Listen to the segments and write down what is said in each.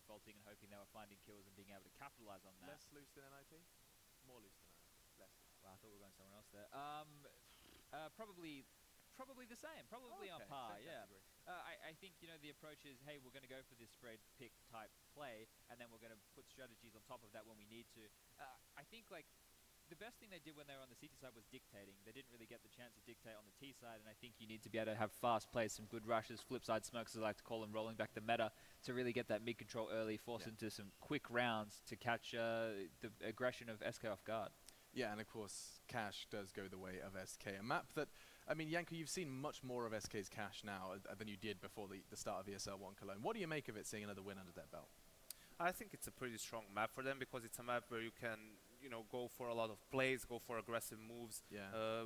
defaulting and hoping they were finding kills and being able to capitalize on that. Less loose than NIT? More loose than NIT. Less loose. Wow, I thought we were going somewhere else there. Probably the same. Probably on par, yeah. I think, you know, the approach is, hey, we're going to go for this spread pick type play, and then we're going to put strategies on top of that when we need to. I think, like, the best thing they did when they were on the CT side was dictating. They didn't really get the chance to dictate on the T side, and I think you need to be able to have fast plays, some good rushes, flip side smokes, as I like to call them, rolling back the meta, to really get that mid control early, force into some quick rounds to catch the aggression of SK off guard. Yeah, and of course, Cash does go the way of SK. A map that, I mean, Janko, you've seen much more of SK's Cash now than you did before the start of ESL 1 Cologne. What do you make of it, seeing another win under their belt? I think it's a pretty strong map for them because it's a map where you can, you know, go for a lot of plays, go for aggressive moves.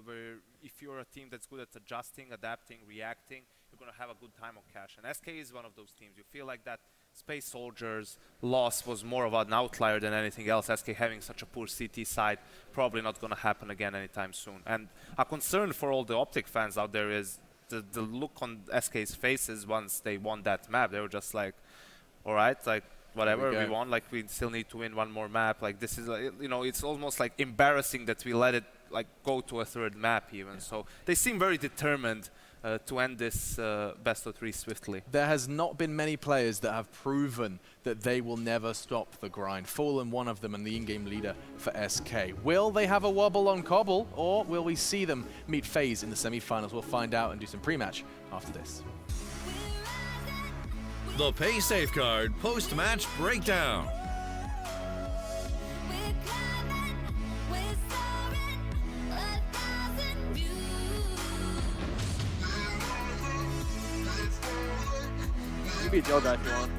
Where if you're a team that's good at adjusting, adapting, reacting, you're going to have a good time on Cash. And SK is one of those teams. You feel like that Space Soldiers loss was more of an outlier than anything else. SK having such a poor CT side, probably not going to happen again anytime soon. And a concern for all the OpTic fans out there is the look on SK's faces once they won that map. They were just like, all right, like, whatever we won, like, we still need to win one more map. Like, this is, you know, it's almost like embarrassing that we let it, like, go to a third map even. So they seem very determined to end this best of 3 swiftly. There has not been many players that have proven that they will never stop the grind. Fallen one of them and the in-game leader for SK. Will they have a wobble on Cobble, or will we see them meet FaZe in the semi-finals? We'll find out and do some pre-match after this. The Pay Safeguard post-match breakdown. You can be a Joe guy if you want.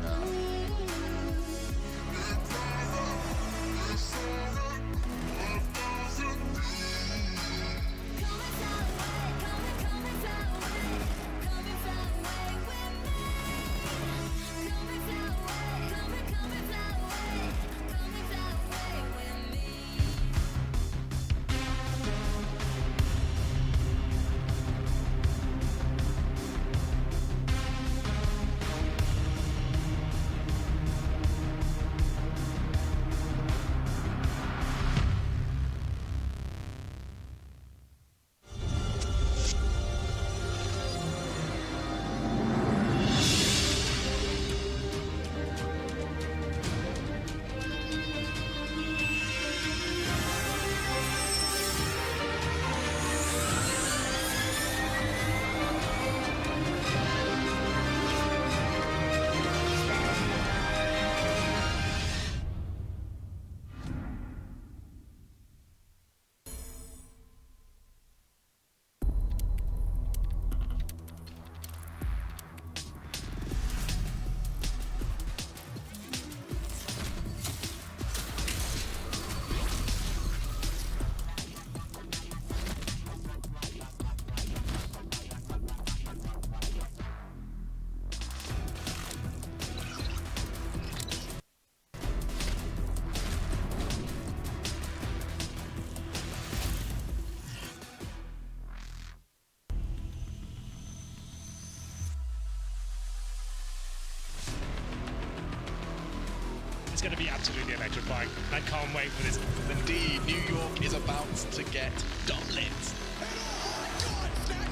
It's going to be absolutely electrifying. I can't wait for this. Indeed, New York is about to get dublit.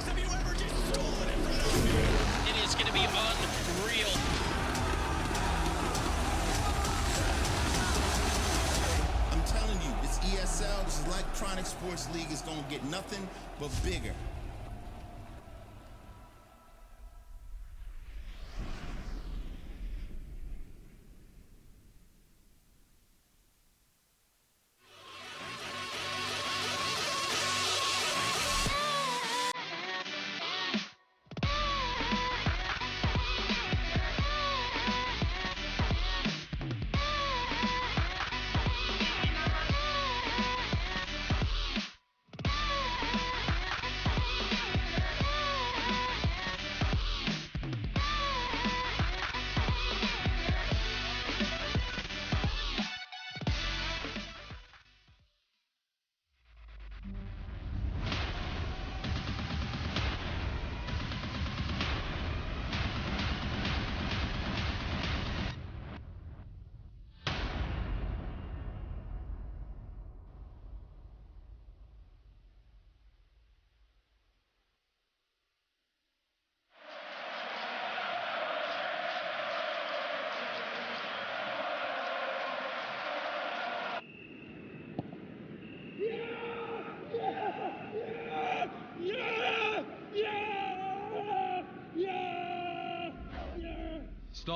Have you ever just stolen it from me? It is going to be unreal. I'm telling you, this ESL, this is Electronic Sports League, is going to get nothing but bigger.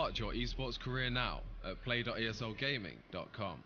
Start your esports career now at play.eslgaming.com.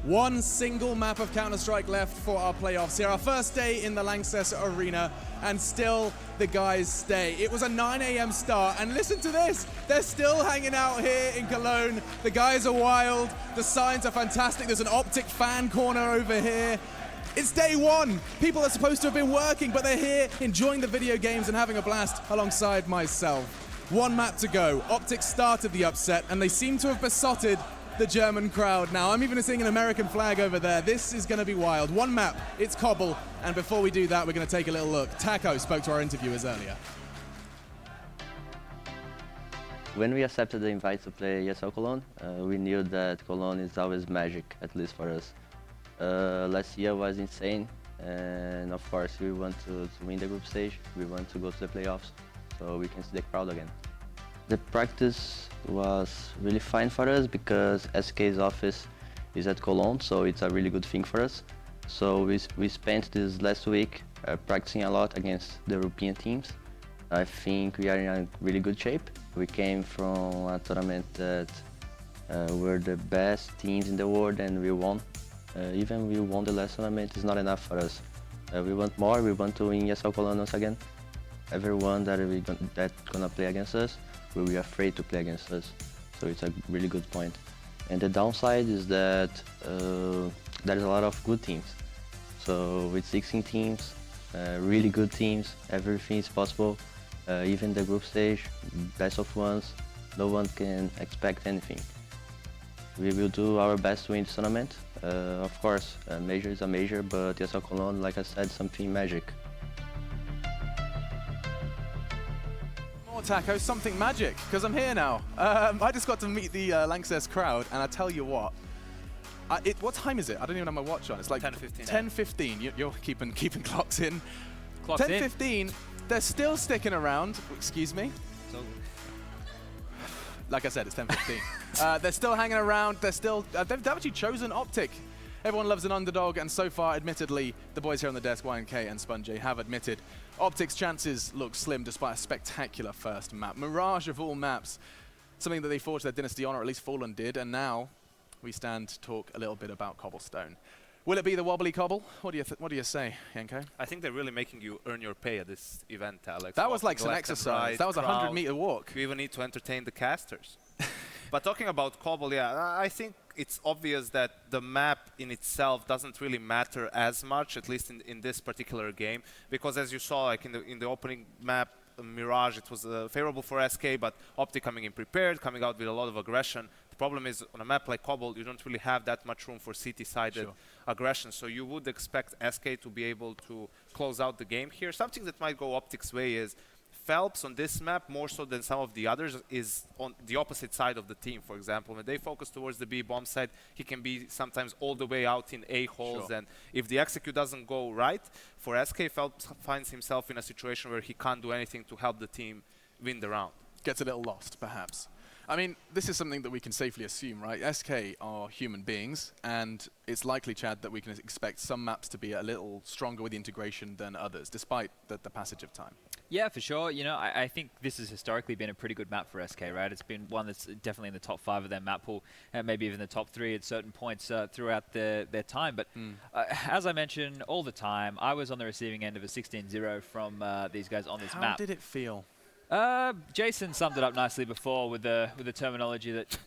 One single map of Counter-Strike left for our playoffs here. Our first day in the Lanxess Arena, and still the guys stay. It was a 9 a.m. start, and listen to this. They're still hanging out here in Cologne. The guys are wild. The signs are fantastic. There's an OpTic fan corner over here. It's day one. People are supposed to have been working, but they're here enjoying the video games and having a blast alongside myself. One map to go. OpTic started the upset, and they seem to have besotted the German crowd now. I'm even seeing an American flag over there. This is going to be wild. One map, it's Cobble, and before we do that, we're going to take a little look. Taco spoke to our interviewers earlier. When we accepted the invite to play ESL Cologne, we knew that Cologne is always magic, at least for us. Last year was insane, and of course we want to win the group stage. We want to go to the playoffs, so we can see the crowd again. The practice was really fine for us because SK's office is at Cologne, so it's a really good thing for us. So we spent this last week practicing a lot against the European teams. I think we are in a really good shape. We came from a tournament that were the best teams in the world, and we won. Even we won the last tournament, it's not enough for us. We want more. We want to win ESL Cologne once again. Everyone that's gonna play against us will be afraid to play against us. So it's a really good point. And the downside is that there's a lot of good teams. So with 16 teams, really good teams. Everything is possible. Even the group stage, best of ones, no one can expect anything. We will do our best to win this tournament. Of course, a major is a major, but ESL Cologne, like I said, something magic. More tacos, something magic, because I'm here now. I just got to meet the Lanxess crowd, and I tell you what, what time is it? I don't even have my watch on. It's like 10:15. 10:15. You're keeping clocks in. Clocks 10:15. They're still sticking around. Excuse me. So like I said, it's 10:15. They're still hanging around. They're still. They've actually chosen OpTic. Everyone loves an underdog, and so far, admittedly, the boys here on the desk, YNK and Sponge, have admitted OpTic's chances look slim despite a spectacular first map. Mirage of all maps, something that they forged their dynasty on, or at least Fallen did, and now we stand to talk a little bit about Cobblestone. Will it be the wobbly cobble? What do you say, Yenko? I think they're really making you earn your pay at this event, Alex. That was like some exercise. Right, that was a 100-meter walk. You even need to entertain the casters. But talking about Cobble, yeah, I think it's obvious that the map in itself doesn't really matter as much, at least in this particular game, because as you saw, like in the opening map, Mirage, it was favorable for SK, but OpTic coming in prepared, coming out with a lot of aggression. The problem is, on a map like Cobble, you don't really have that much room for CT-sided aggression, so you would expect SK to be able to close out the game here. Something that might go OpTic's way is Phelps on this map, more so than some of the others, is on the opposite side of the team. For example, when they focus towards the B bomb side, he can be sometimes all the way out in A holes, and if the execute doesn't go right, for SK, Phelps finds himself in a situation where he can't do anything to help the team win the round. Gets a little lost, perhaps. I mean, this is something that we can safely assume, right? SK are human beings, and it's likely, Chad, that we can expect some maps to be a little stronger with the integration than others, despite the passage of time. Yeah, for sure. You know, I think this has historically been a pretty good map for SK, right? It's been one that's definitely in the top 5 of their map pool, and maybe even the top 3 at certain points throughout their time. But as I mentioned all the time, I was on the receiving end of a 16-0 from these guys on this map. How did it feel? Jason summed it up nicely before with the terminology that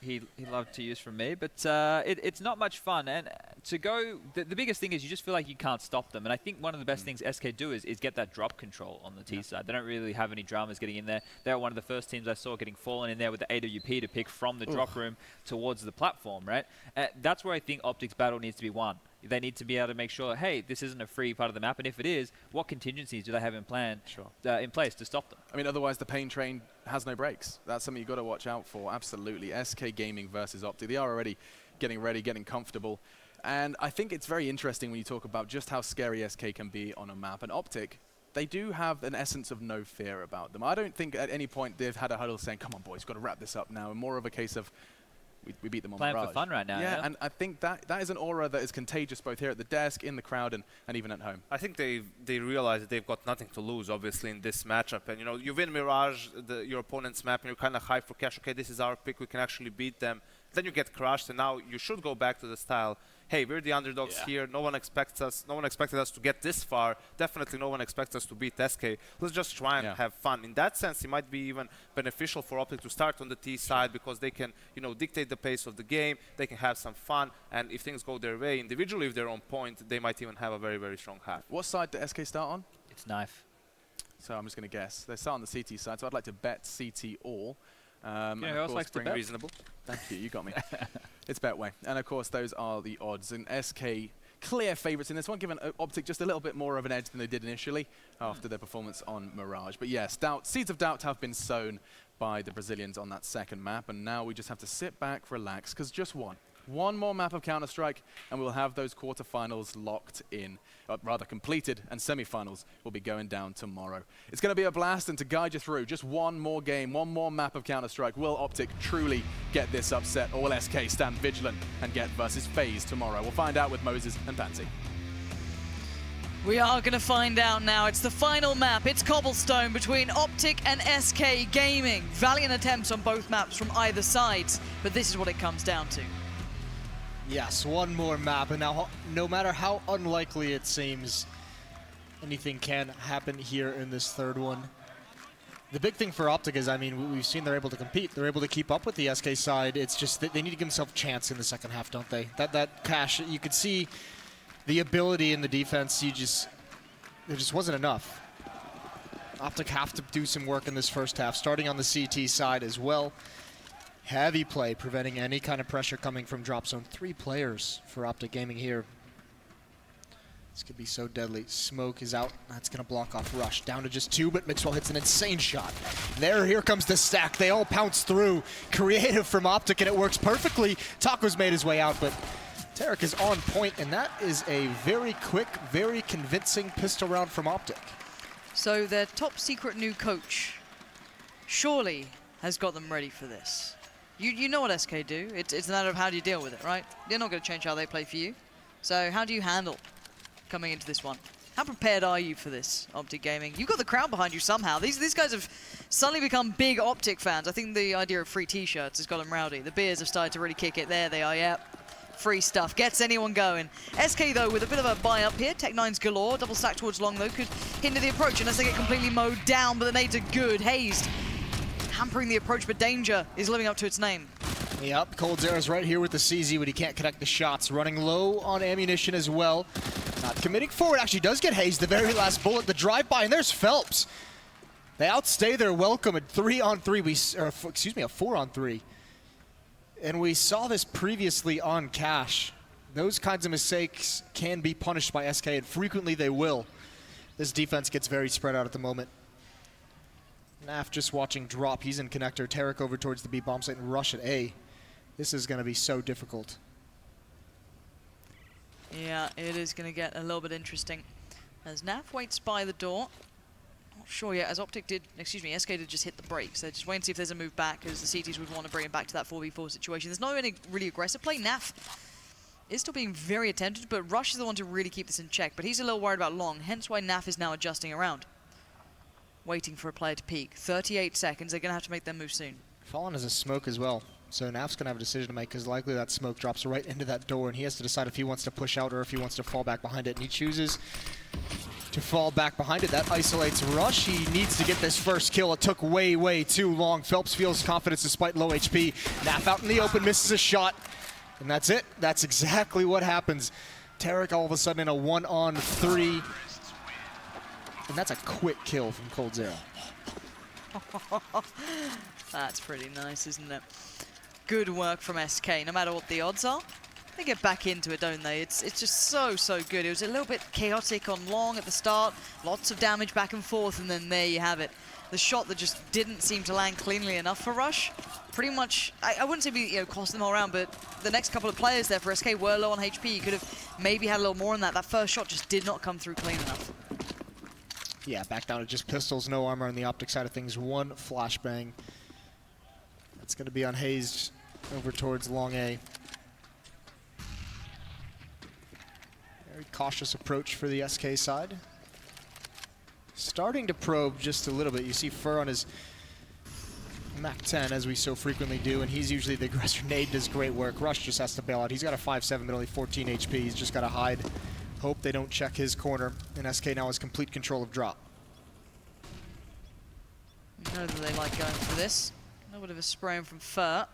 he loved to use from me, but it's not much fun. And to go, the biggest thing is you just feel like you can't stop them. And I think one of the best things SK do is get that drop control on the T side. They don't really have any dramas getting in there. They were one of the first teams I saw getting Fallen in there with the AWP to pick from the drop room towards the platform, right? That's where I think OpTic's battle needs to be won. They need to be able to make sure, hey, this isn't a free part of the map, and if it is, what contingencies do they have in place to stop them? I mean, otherwise the pain train has no brakes. That's something you've got to watch out for, absolutely. SK Gaming versus OpTic. They are already getting ready, getting comfortable. And I think it's very interesting when you talk about just how scary SK can be on a map. And OpTic, they do have an essence of no fear about them. I don't think at any point they've had a huddle saying, come on, boys, got to wrap this up now. And more of a case of, we beat them on Mirage. Playing for fun right now. Yeah, and I think that is an aura that is contagious both here at the desk, in the crowd, and even at home. I think they realize that they've got nothing to lose, obviously, in this matchup. And, you know, you win Mirage, your opponent's map, and you're kind of high for cash. Okay, this is our pick. We can actually beat them. Then you get crushed, and now you should go back to the style. Hey, we're the underdogs here. No one expects us. No one expected us to get this far. Definitely, no one expects us to beat SK. Let's just try and have fun. In that sense, it might be even beneficial for OpTic to start on the T side because they can, you know, dictate the pace of the game. They can have some fun, and if things go their way individually, if they're on point, they might even have a very, very strong half. What side did SK start on? It's knife. So I'm just going to guess. They start on the CT side, so I'd like to bet CT all. Who else likes to bet? Reasonable. Thank you, you got me. It's Betway. And of course, those are the odds. And SK, clear favourites in this one, given OpTic just a little bit more of an edge than they did initially after their performance on Mirage. But yes, seeds of doubt have been sown by the Brazilians on that second map. And now we just have to sit back, relax, because just one more map of Counter-Strike, and we'll have those quarterfinals locked in, rather completed, and semifinals will be going down tomorrow. It's going to be a blast, and to guide you through just one more game, one more map of Counter-Strike, will OpTic truly get this upset, or will SK stand vigilant and get versus FaZe tomorrow? We'll find out with Moses and Pansy. We are going to find out now. It's the final map. It's Cobblestone between OpTic and SK Gaming. Valiant attempts on both maps from either side, but this is what it comes down to. Yes, one more map, and now no matter how unlikely it seems, anything can happen here in this third one. The big thing for OpTic is, I mean, we've seen they're able to compete. They're able to keep up with the SK side. It's just that they need to give themselves a chance in the second half, don't they? That cash, you could see the ability in the defense. there just wasn't enough. OpTic have to do some work in this first half, starting on the CT side as well. Heavy play, preventing any kind of pressure coming from drop zone. 3 players for OpTic Gaming here. This could be so deadly. Smoke is out. That's going to block off Rush. Down to just 2, but Mixwell hits an insane shot. Here comes the stack. They all pounce through. Creative from OpTic, and it works perfectly. Taco's made his way out, but Tarek is on point, and that is a very quick, very convincing pistol round from OpTic. So their top secret new coach surely has got them ready for this. You know what SK do. It's a matter of how do you deal with it, right? They're not going to change how they play for you. So how do you handle coming into this one? How prepared are you for this, OpTic Gaming? You've got the crowd behind you somehow. These guys have suddenly become big OpTic fans. I think the idea of free t-shirts has got them rowdy. The beers have started to really kick it. There they are, yep. Free stuff, gets anyone going. SK though with a bit of a buy up here. Tech-9's galore, double stack towards long though, could hinder the approach unless they get completely mowed down, but the nades are good. Hazed hampering the approach, but Danger is living up to its name. Yep, coldzera's right here with the CZ, but he can't connect the shots. Running low on ammunition as well. Not committing forward, actually does get hazed. The very last bullet, the drive-by, and there's Phelps. They outstay their welcome at 3-on-3, a 4-on-3. And we saw this previously on Cash. Those kinds of mistakes can be punished by SK, and frequently they will. This defense gets very spread out at the moment. Naf just watching drop. He's in connector. Tarek over towards the B bomb site and Rush at A. This is going to be so difficult. Yeah, it is going to get a little bit interesting. As Naf waits by the door. Not sure yet, as SK did just hit the brakes. They're just waiting to see if there's a move back, as the CTs would want to bring it back to that 4v4 situation. There's no any really aggressive play. Naf is still being very attentive, but Rush is the one to really keep this in check. But he's a little worried about long, hence why Naf is now adjusting around. Waiting for a player to peek. 38 seconds, they're going to have to make their move soon. Fallen has a smoke as well, so Naf's going to have a decision to make, because likely that smoke drops right into that door, and he has to decide if he wants to push out or if he wants to fall back behind it, and he chooses to fall back behind it. That isolates Rush. He needs to get this first kill. It took way, way too long. Phelps feels confidence despite low HP. Naf out in the open, misses a shot, and that's it. That's exactly what happens. Tarek all of a sudden in a 1-on-3. And that's a quick kill from coldzera. That's pretty nice, isn't it? Good work from SK. No matter what the odds are, they get back into it, don't they? It's just so good. It was a little bit chaotic on long at the start. Lots of damage back and forth, and then there you have it. The shot that just didn't seem to land cleanly enough for Rush. Pretty much, I wouldn't say cost them all around, but the next couple of players there for SK were low on HP. You could have maybe had a little more on that. That first shot just did not come through clean enough. Yeah, back down to just pistols, no armor on the OpTic side of things. 1 flashbang. That's going to be unhazed over towards long A. Very cautious approach for the SK side. Starting to probe just a little bit. You see Fur on his Mac-10, as we so frequently do, and he's usually the aggressor. Nade does great work. Rush just has to bail out. He's got a 5-7, but only 14 HP. He's just got to hide. Hope they don't check his corner, and SK now has complete control of drop. You know that they like going for this. A little bit of a spraying from Fur.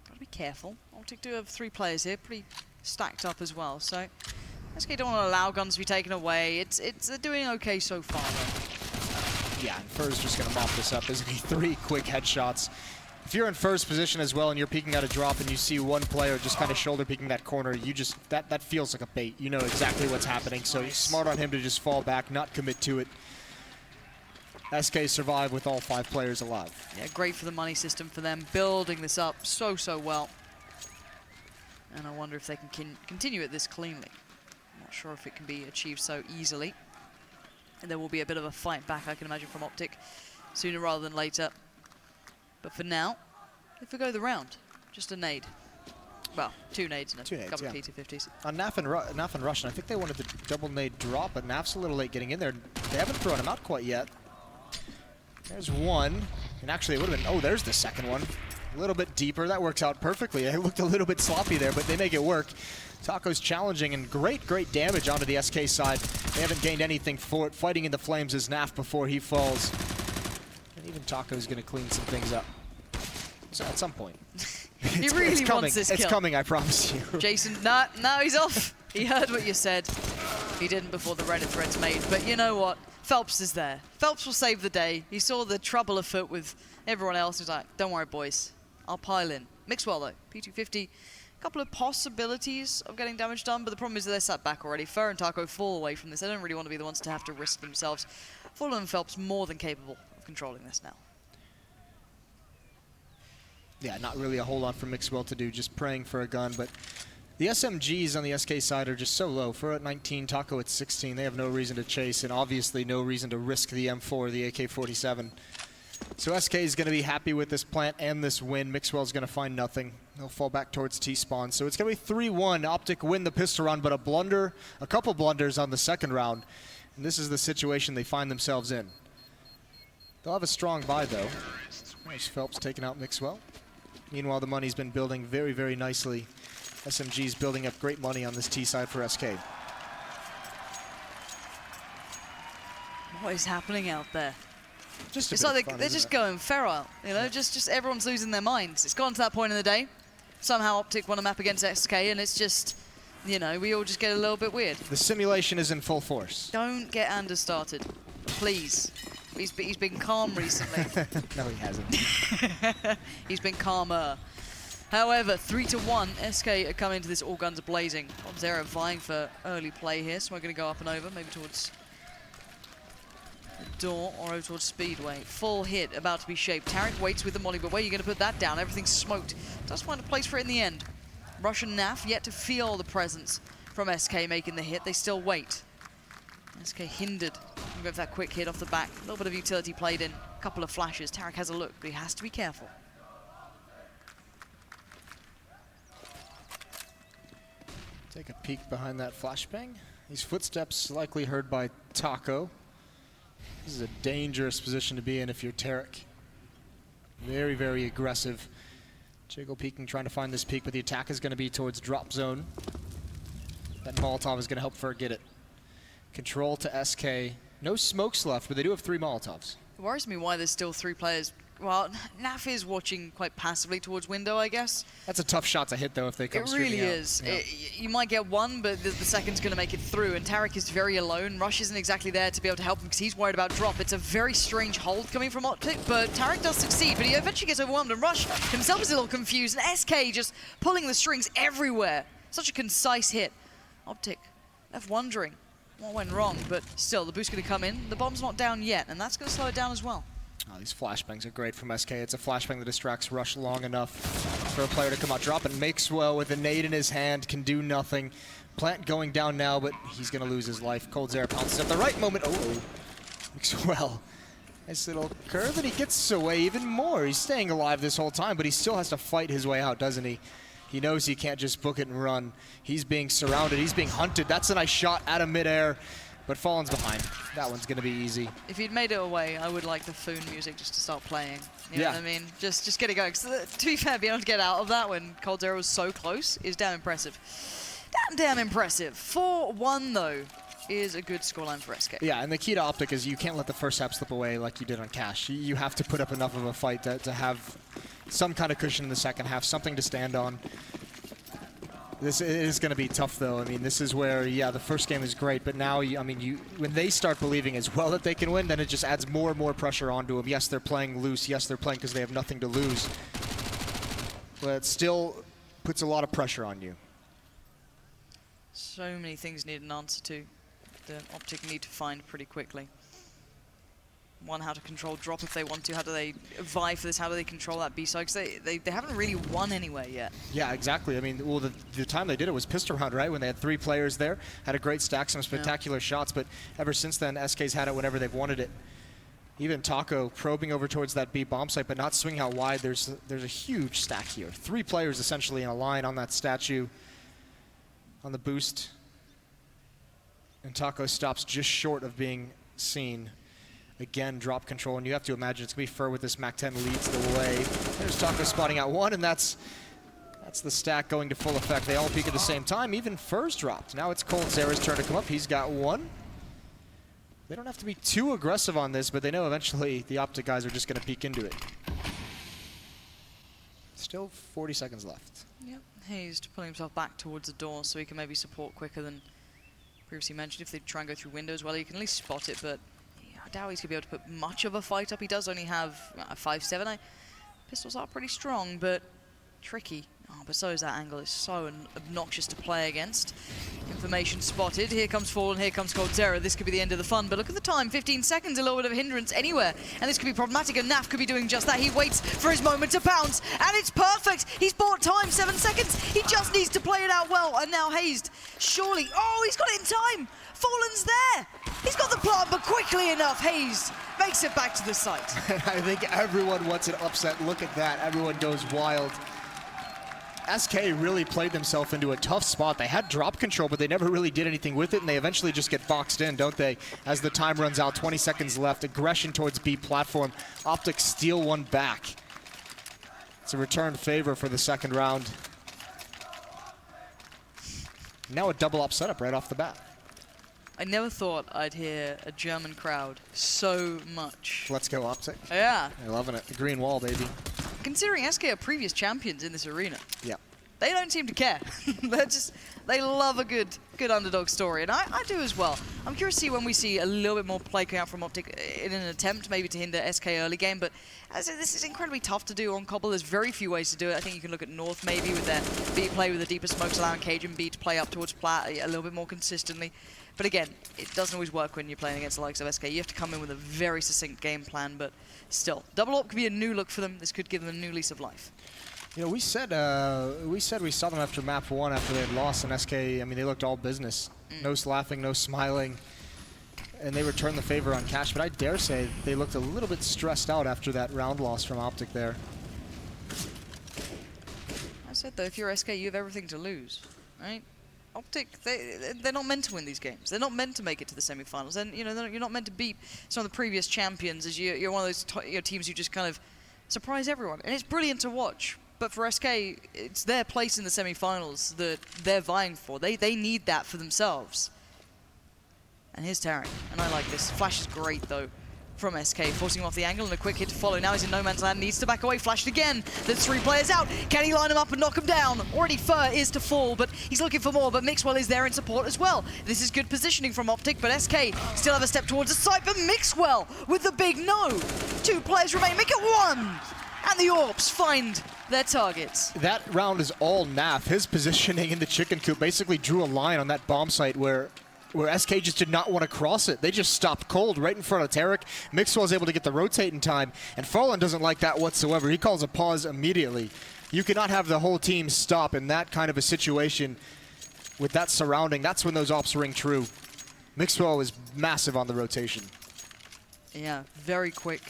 Gotta be careful. OpTic do have 3 players here, pretty stacked up as well, so SK don't want to allow guns to be taken away. They're doing okay so far, though. Yeah, and Fur's just gonna mop this up, isn't he? 3 quick headshots. If you're in first position as well and you're peeking out a drop and you see one player just kind of shoulder peeking that corner, you just, that feels like a bait. You know exactly what's happening, so it's smart on him to just fall back, not commit to it. SK survive with all 5 players alive. Yeah, great for the money system for them, building this up so well. And I wonder if they can continue it this cleanly. I'm not sure if it can be achieved so easily. And there will be a bit of a fight back, I can imagine, from OpTic sooner rather than later. But for now, they forgo the round. Just a nade. Well, 2 nades and a couple of P250s. On Naf and Rush, and I think they wanted the double nade drop, but Naf's a little late getting in there. They haven't thrown him out quite yet. There's one, and actually it would have been, oh, there's the second one. A little bit deeper, that works out perfectly. It looked a little bit sloppy there, but they make it work. Taco's challenging, and great damage onto the SK side. They haven't gained anything for it. Fighting in the flames is Naf before he falls. And even Taco's gonna clean some things up. So at some point. He really wants this kill. It's coming, I promise you. Jason, no, he's off. He heard what you said. He didn't before the Reddit thread's made, but you know what? Phelps is there. Phelps will save the day. He saw the trouble afoot with everyone else. He's like, don't worry, boys. I'll pile in. Mixwell, though. P250. A couple of possibilities of getting damage done, but the problem is that they're sat back already. Fur and Taco fall away from this. They don't really want to be the ones to have to risk themselves. Fallen and Phelps more than capable of controlling this now. Yeah, not really a whole lot for Mixwell to do, just praying for a gun, but the SMGs on the SK side are just so low. Fur at 19, Taco at 16. They have no reason to chase, and obviously no reason to risk the M4, the AK-47. So SK is going to be happy with this plant and this win. Mixwell's going to find nothing. They'll fall back towards T-spawn. So it's going to be 3-1. OpTic win the pistol round, but a blunder, a couple blunders on the second round. And this is the situation they find themselves in. They'll have a strong buy, though. There's Phelps taking out Mixwell. Meanwhile, the money's been building very, very nicely. SMG's building up great money on this T side for SK. What is happening out there? Just it's like they're just going feral, you know, just everyone's losing their minds. It's gone to that point in the day. Somehow OpTic won a map against SK, and it's just, you know, we all just get a little bit weird. The simulation is in full force. Don't get Anders started, please. He's been calm recently. No, he hasn't. He's been calmer. However, 3-1, SK are coming into this all guns blazing. Zero vying for early play here, so we're going to go up and over, maybe towards the door or over towards Speedway. Full hit about to be shaped. Tarek waits with the molly, but where are you going to put that down? Everything's smoked. Does find a place for it in the end. Russian NAF yet to feel the presence from SK making the hit. They still wait. SK hindered. We'll go for that quick hit off the back. A little bit of utility played in. A couple of flashes. Tarek has a look, but he has to be careful. Take a peek behind that flashbang. These footsteps likely heard by Taco. This is a dangerous position to be in if you're Tarek. Very, very aggressive. Jiggle peeking, trying to find this peak, but the attack is going to be towards drop zone. That Molotov is going to help Fur get it. Control to SK. No smokes left, but they do have 3 Molotovs. It worries me why there's still 3 players. Well, NAF is watching quite passively towards window, I guess. That's a tough shot to hit, though, if they come streaming out. It really is. Yeah. You might get one, but the second's going to make it through, and Tarek is very alone. Rush isn't exactly there to be able to help him because he's worried about drop. It's a very strange hold coming from OpTic, but Tarek does succeed, but he eventually gets overwhelmed, and Rush himself is a little confused, and SK just pulling the strings everywhere. Such a concise hit. OpTic left wondering what went wrong, but still, the boost's going to come in. The bomb's not down yet, and that's going to slow it down as well. Oh, these flashbangs are great from SK. It's a flashbang that distracts Rush long enough for a player to come out drop, and Mixwell with a nade in his hand can do nothing. Plant going down now, but he's going to lose his life. coldzera pounces at the right moment. Oh, Mixwell. Nice little curve, and he gets away even more. He's staying alive this whole time, but he still has to fight his way out, doesn't he? He knows he can't just book it and run. He's being surrounded. He's being hunted. That's a nice shot out of midair. But Fallen's behind. That one's going to be easy. If he'd made it away, I would like the Foon music just to start playing. You know what I mean? Just get it going. To be fair, being able to get out of that when coldzera was so close is damn impressive. Damn impressive. 4-1, though, is a good scoreline for SK. Yeah, and the key to OpTic is you can't let the first half slip away like you did on Cash. You have to put up enough of a fight to have some kind of cushion in the second half, something to stand on. This is going to be tough, though. I mean, this is where, yeah, the first game is great, but now, when they start believing as well that they can win, then it just adds more and more pressure onto them. Yes, they're playing loose. Yes, they're playing because they have nothing to lose. But it still puts a lot of pressure on you. So many things need an answer to. The OpTic need to find pretty quickly. One, how to control drop if they want to. How do they vie for this? How do they control that B-side? Because they haven't really won anywhere yet. Yeah, exactly. I mean, well, the time they did it was pistol round, right? When they had 3 players there, had a great stack, some spectacular shots. But ever since then, SK's had it whenever they've wanted it. Even Taco probing over towards that B bomb site, but not swinging out wide. There's a huge stack here. 3 players essentially in a line on that statue, on the boost. And Taco stops just short of being seen. Again, drop control, and you have to imagine it's going to be Fur with this MAC-10 leads the way. There's Taco spotting out 1, and that's the stack going to full effect. They all peak at the same time. Even Fur's dropped. Now it's coldzera's turn to come up. He's got 1. They don't have to be too aggressive on this, but they know eventually the OpTic guys are just going to peek into it. Still 40 seconds left. Yep, Hayes pulling himself back towards the door so he can maybe support quicker than previously mentioned, if they try and go through windows, well, you can at least spot it, but yeah, I doubt he's going to be able to put much of a fight up. He does only have a 5.7. Pistols are pretty strong, but tricky. Oh, but so is that angle. It's so obnoxious to play against. Information spotted. Here comes Fallen, here comes Coldzera. This could be the end of the fun, but look at the time. 15 seconds, a little bit of a hindrance anywhere. And this could be problematic, and Naf could be doing just that. He waits for his moment to pounce, and it's perfect. He's bought time, 7 seconds. He just needs to play it out well, and now Hazed, surely. Oh, he's got it in time. Fallen's there. He's got the plant, but quickly enough, Hazed makes it back to the site. I think everyone wants an upset. Look at that. Everyone goes wild. SK really played themselves into a tough spot. They had drop control, but they never really did anything with it, and they eventually just get boxed in, don't they? As the time runs out, 20 seconds left. Aggression towards B platform. OpTic steal one back. It's a return favor for the second round. Now a double up setup right off the bat. I never thought I'd hear a German crowd so much. Let's go OpTic. Yeah. They're loving it. The green wall, baby. Considering SK are previous champions in this arena. Yeah. They don't seem to care. They love a good underdog story, and I do as well. I'm curious to see when we see a little bit more play coming out from OpTic in an attempt maybe to hinder SK early game, but as I said, this is incredibly tough to do on Cobble. There's very few ways to do it. I think you can look at North maybe with their B play with the deeper smokes, allowing Cage and B to play up towards Plat a little bit more consistently. But again, it doesn't always work when you're playing against the likes of SK. You have to come in with a very succinct game plan, but still, double up could be a new look for them. This could give them a new lease of life. You know, we said we saw them after map 1 after they had lost, and SK, I mean, they looked all business. No laughing, no smiling, and they returned the favor on cash. But I dare say they looked a little bit stressed out after that round loss from OpTic there. I said though, if you're SK, you have everything to lose, right? OpTic, they're not meant to win these games. They're not meant to make it to the semifinals. And you're not meant to beat some of the previous champions. As you're one of those teams who just kind of surprise everyone, and it's brilliant to watch. But for SK, it's their place in the semifinals that they're vying for. They need that for themselves. And here's Tarek, and I like this. Flash is great though from SK, forcing him off the angle and a quick hit to follow. Now he's in no man's land, needs to back away, flashed again. There's 3 players out. Can he line him up and knock him down? Already Fur is to fall, but he's looking for more, but Mixwell is there in support as well. This is good positioning from OpTic, but SK still have a step towards the site, but Mixwell with the big no. 2 players remain, make it 1! And the Orps find their targets. That round is all Naf. His positioning in the chicken coop basically drew a line on that bomb site where SK just did not want to cross it. They just stopped cold right in front of Tarek. Mixwell was able to get the rotate in time, and Fallen doesn't like that whatsoever. He calls a pause immediately. You cannot have the whole team stop in that kind of a situation with that surrounding. That's when those ops ring true. Mixwell was massive on the rotation. Yeah, very quick,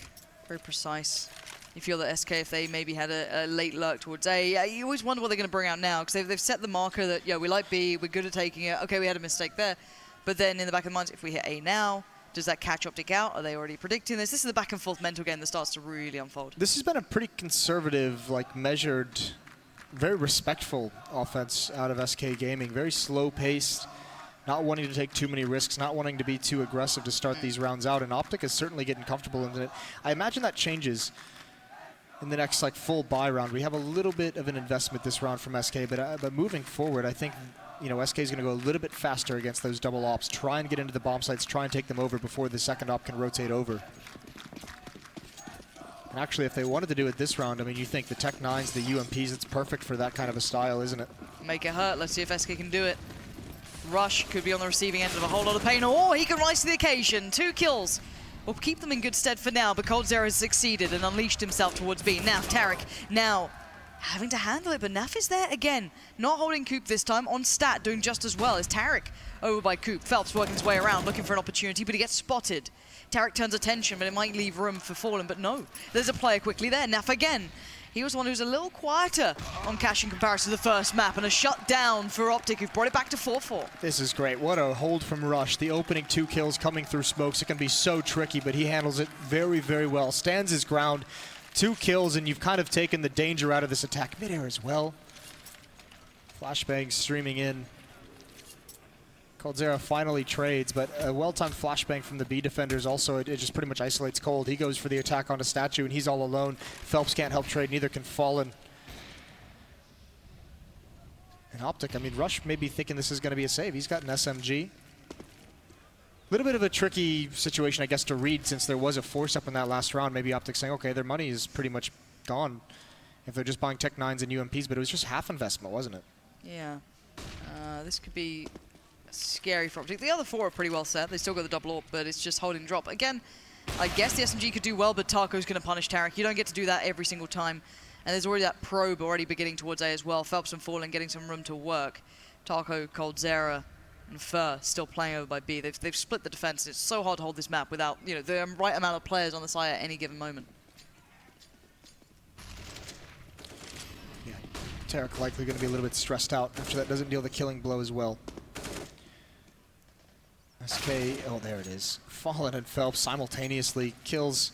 very precise. You feel that SK, if they maybe had a late lurk towards A, you always wonder what they're going to bring out now, because they've set the marker that, yeah, we like B, we're good at taking it, okay, we had a mistake there. But then in the back of the mind, if we hit A now, does that catch OpTic out? Are they already predicting this? This is the back and forth mental game that starts to really unfold. This has been a pretty conservative, like measured, very respectful offense out of SK Gaming. Very slow paced, not wanting to take too many risks, not wanting to be too aggressive to start these rounds out, and OpTic is certainly getting comfortable in it. I imagine that changes in the next full buy round. We have a little bit of an investment this round from SK, but moving forward, I think SK is going to go a little bit faster against those double ops, try and get into the bomb sites, try and take them over before the second op can rotate over. And actually, if they wanted to do it this round, I mean, you think the Tech 9s, the UMPs, it's perfect for that kind of a style, isn't it? Make it hurt. Let's see if SK can do it. Rush could be on the receiving end of a whole lot of pain, or he can rise to the occasion. 2 kills. We'll keep them in good stead for now, but Coldzera has succeeded and unleashed himself towards B. Now, Tarek, now having to handle it, but Naf is there again. Not holding Coop this time, on stat, doing just as well as Tarek over by Coop. Phelps working his way around, looking for an opportunity, but he gets spotted. Tarek turns attention, but it might leave room for Fallen, but no. There's a player quickly there. Naf again. He was the one who's a little quieter on cash in comparison to the first map, and a shutdown for OpTic, who've brought it back to 4-4. This is great. What a hold from Rush. The opening 2 kills coming through smokes. It can be so tricky, but he handles it very, very well. Stands his ground. 2 kills, and you've kind of taken the danger out of this attack. Mid-air as well. Flashbang streaming in. Coldzera finally trades, but a well-timed flashbang from the B defenders also, it just pretty much isolates Cold. He goes for the attack onto Statue, and he's all alone. Phelps can't help trade, neither can Fallen. And OpTic, I mean, Rush may be thinking this is going to be a save. He's got an SMG. little bit of a tricky situation, I guess, to read since there was a force up in that last round. Maybe OpTic saying, okay, their money is pretty much gone if they're just buying Tech 9s and UMPs, but it was just half investment, wasn't it? Yeah. This could be scary for OpTic. The other 4 are pretty well set. They still got the double AWP, but it's just holding drop. Again, I guess the SMG could do well, but Taco's going to punish Tarek. You don't get to do that every single time. And there's already that probe already beginning towards A as well. Phelps and Fallen getting some room to work. Taco, Coldzera, and Fur still playing over by B. They've split the defense. It's so hard to hold this map without, you know, the right amount of players on the side at any given moment. Yeah, Tarek likely going to be a little bit stressed out after that doesn't deal the killing blow as well. SK, oh, there it is. Fallen and Phelps simultaneously kills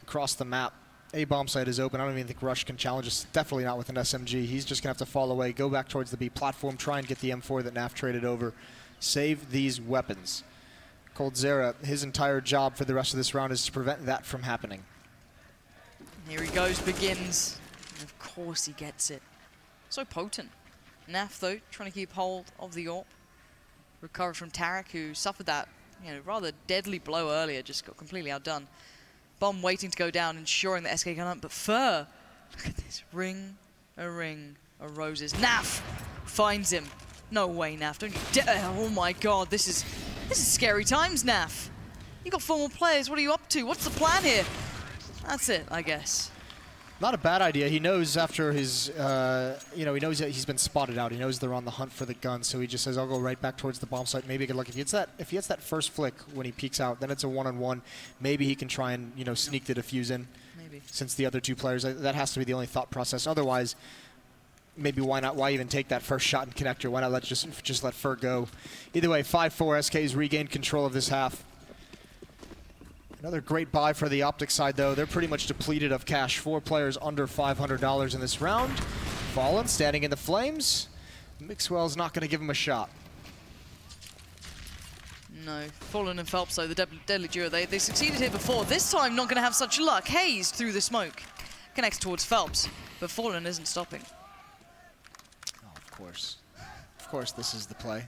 across the map. A bomb site is open. I don't even think Rush can challenge us. Definitely not with an SMG. He's just going to have to fall away, go back towards the B platform, try and get the M4 that Naf traded over. Save these weapons. Coldzera, his entire job for the rest of this round is to prevent that from happening. Here he goes, begins. And of course he gets it. So potent. Naf, though, trying to keep hold of the AWP. Recovered from Tarek, who suffered that, you know, rather deadly blow earlier, just got completely outdone. Bomb waiting to go down, ensuring that SK can hunt, but Fur, look at this, ring of roses. Naf finds him. No way, Naf, don't you dare. Oh my god, this is scary times, Naf. You got 4 more players, what are you up to? What's the plan here? That's it, I guess. Not a bad idea. He knows after his, he knows that he's been spotted out. He knows they're on the hunt for the gun, so he just says, I'll go right back towards the bomb site. Maybe good luck. If he gets that first flick when he peeks out, then it's a one-on-one. Maybe he can try and, sneak the defuse in. Maybe. Since the other 2 players, that has to be the only thought process. Otherwise, maybe why not? Why even take that first shot in connector? Why not just let Fur go? Either way, 5-4. SK's regained control of this half. Another great buy for the OpTic side, though. They're pretty much depleted of cash. 4 players under $500 in this round. Fallen standing in the flames. Mixwell's not going to give him a shot. No. Fallen and Phelps, though, the deadly duo, they succeeded here before. This time, not going to have such luck. Hayes through the smoke. Connects towards Phelps, but Fallen isn't stopping. Oh, of course. Of course, this is the play.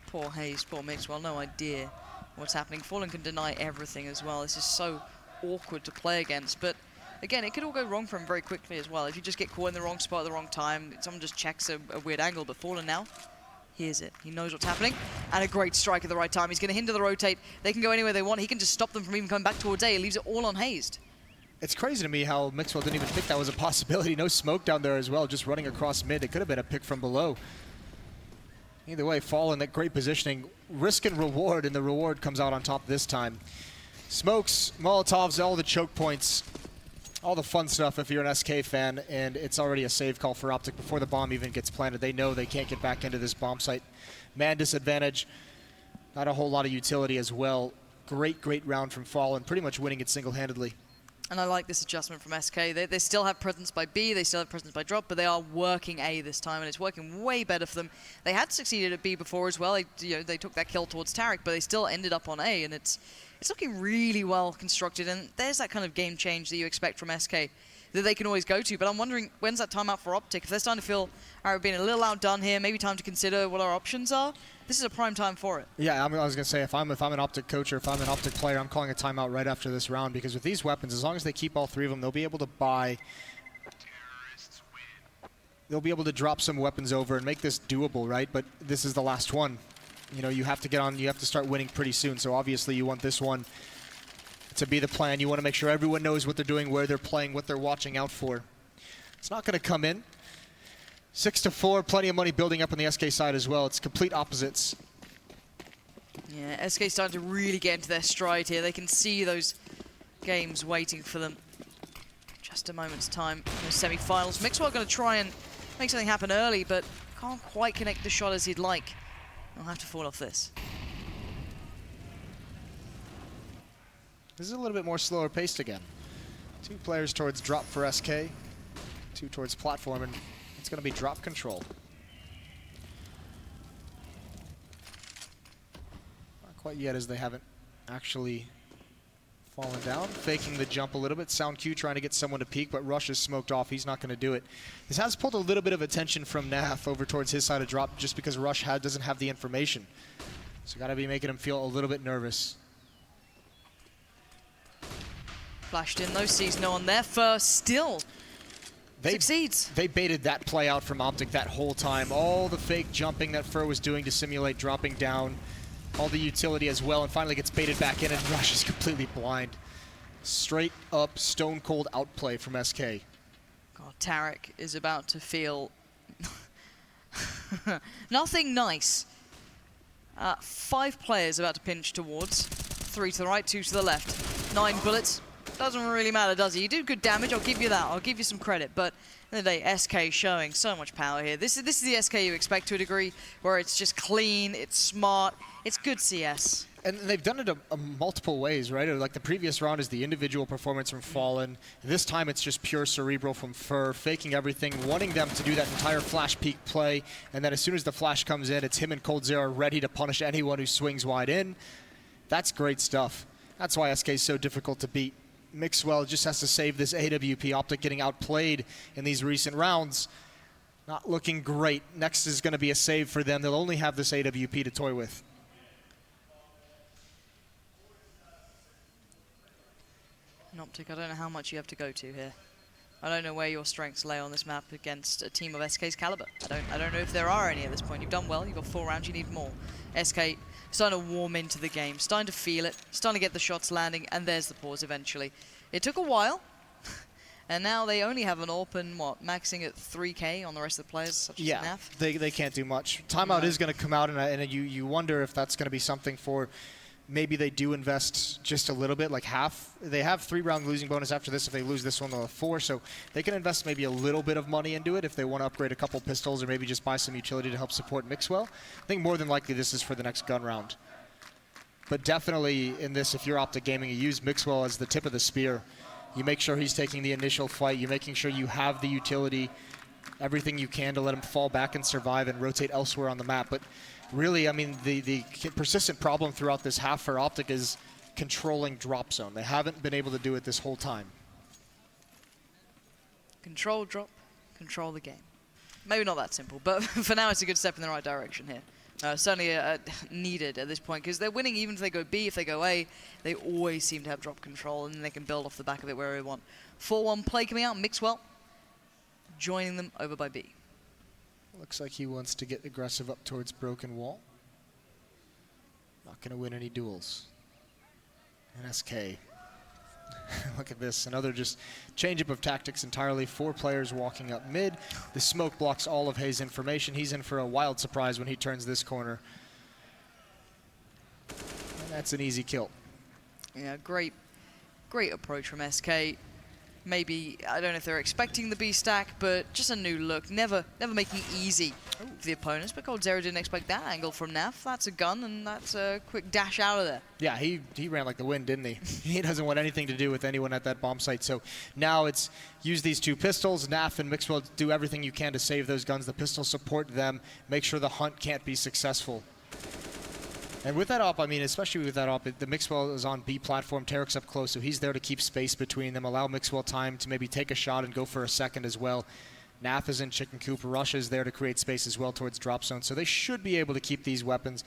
Poor Hayes, poor Mixwell, no idea what's happening. Fallen can deny everything as well. This is so awkward to play against, but again, it could all go wrong for him very quickly as well. If you just get caught in the wrong spot at the wrong time, someone just checks a weird angle, but Fallen now hears it. He knows what's happening, and a great strike at the right time. He's going to hinder the rotate. They can go anywhere they want. He can just stop them from even coming back towards A. He leaves it all on Hazed. It's crazy to me how Mixwell didn't even think that was a possibility. No smoke down there as well, just running across mid. It could have been a pick from below. Either way, Fallen, that great positioning. Risk and reward, and the reward comes out on top this time. Smokes, Molotovs, all the choke points, all the fun stuff if you're an SK fan, and it's already a save call for OpTic before the bomb even gets planted. They know they can't get back into this bomb site. Man disadvantage, not a whole lot of utility as well. Great round from Fallen, pretty much winning it single-handedly. And I like this adjustment from SK. They still have presence by B, they still have presence by drop, but they are working A this time, and it's working way better for them. They had succeeded at B before as well. They took that kill towards Tarek, but they still ended up on A, and it's looking really well constructed. And there's that kind of game change that you expect from SK that they can always go to. But I'm wondering, when's that timeout for OpTic? If they're starting to feel, all right, we're being a little outdone here, maybe time to consider what our options are. This is a prime time for it. Yeah, I was going to say, if I'm an OpTic coach or if I'm an OpTic player, I'm calling a timeout right after this round, because with these weapons, as long as they keep all 3 of them, they'll be able to buy... They'll be able to drop some weapons over and make this doable, right? But this is the last one. You have to get on, you have to start winning pretty soon, so obviously you want this one to be the plan. You want to make sure everyone knows what they're doing, where they're playing, what they're watching out for. It's not going to come in. 6-4, plenty of money building up on the SK side as well. It's complete opposites. Yeah, SK starting to really get into their stride here. They can see those games waiting for them. Just a moment's time in the semi-finals. Mixwell going to try and make something happen early, but can't quite connect the shot as he'd like. He'll have to fall off this. This is a little bit more slower paced again. 2 players towards drop for SK, 2 towards platform, and it's going to be drop control. Not quite yet, as they haven't actually Falling down, faking the jump a little bit. Sound Q trying to get someone to peek, but Rush is smoked off. He's not going to do it. This has pulled a little bit of attention from Naf over towards his side of drop just because Rush doesn't have the information. So got to be making him feel a little bit nervous. Flashed in though, sees no one there. First still succeeds. They baited that play out from OpTic that whole time. All the fake jumping that Fur was doing to simulate dropping down. All the utility as well, and finally gets baited back in, and Rush is completely blind. Straight up stone cold outplay from SK. God, Tarek is about to feel nothing nice. 5 players about to pinch towards. 3 to the right, 2 to the left. 9 bullets. Doesn't really matter, does it? You do good damage, I'll give you that. I'll give you some credit, but at the end of the day, SK showing so much power here. This is the SK you expect to a degree, where it's just clean, it's smart, it's good CS. And they've done it multiple ways, right? Like the previous round is the individual performance from Fallen. This time it's just pure cerebral from Fur, faking everything, wanting them to do that entire flash peek play, and then as soon as the flash comes in, it's him and Coldzera ready to punish anyone who swings wide in. That's great stuff. That's why SK is so difficult to beat. Mixwell just has to save this AWP. OpTic getting outplayed in these recent rounds. Not looking great. Next is going to be a save for them. They'll only have this AWP to toy with. OpTic, I don't know how much you have to go to here. I don't know where your strengths lay on this map against a team of SK's caliber. I don't know if there are any at this point. You've done well, you've got 4 rounds, you need more. SK starting to warm into the game, starting to feel it, starting to get the shots landing, and there's the pause eventually. It took a while, and now they only have an open, maxing at 3K on the rest of the players, such as Naf. They can't do much. Timeout is going to come out, and you wonder if that's going to be something for maybe they do invest just a little bit, like half. They have 3-round losing bonus after this. If they lose this one, they'll have 4. So they can invest maybe a little bit of money into it if they want to upgrade a couple pistols or maybe just buy some utility to help support Mixwell. I think more than likely this is for the next gun round. But definitely in this, if you're OpTic Gaming, you use Mixwell as the tip of the spear. You make sure he's taking the initial fight. You're making sure you have the utility, everything you can to let him fall back and survive and rotate elsewhere on the map. But really, I mean, the persistent problem throughout this half for OpTic is controlling drop zone. They haven't been able to do it this whole time. Control drop, control the game. Maybe not that simple, but for now it's a good step in the right direction here. Certainly needed at this point, because they're winning even if they go B, if they go A, they always seem to have drop control, and they can build off the back of it where they want. 4-1 play coming out, Mixwell joining them over by B. Looks like he wants to get aggressive up towards Broken Wall. Not going to win any duels. And SK. Look at this, another just change-up of tactics entirely. 4 players walking up mid. The smoke blocks all of Hayes' information. He's in for a wild surprise when he turns this corner. And that's an easy kill. Yeah, great approach from SK. Maybe, I don't know if they're expecting the B stack, but just a new look. Never making it easy for the opponents, but Coldzera didn't expect that angle from Naf. That's a gun, and that's a quick dash out of there. Yeah, he ran like the wind, didn't he? He doesn't want anything to do with anyone at that bomb site. So now it's use these 2 pistols. Naf and Mixwell do everything you can to save those guns. The pistols support them, make sure the hunt can't be successful. And with that op, I mean, especially with that op, the Mixwell is on B platform, Tarek's up close, so he's there to keep space between them, allow Mixwell time to maybe take a shot and go for a second as well. Naf is in chicken coop, Rush is there to create space as well towards drop zone, so they should be able to keep these weapons.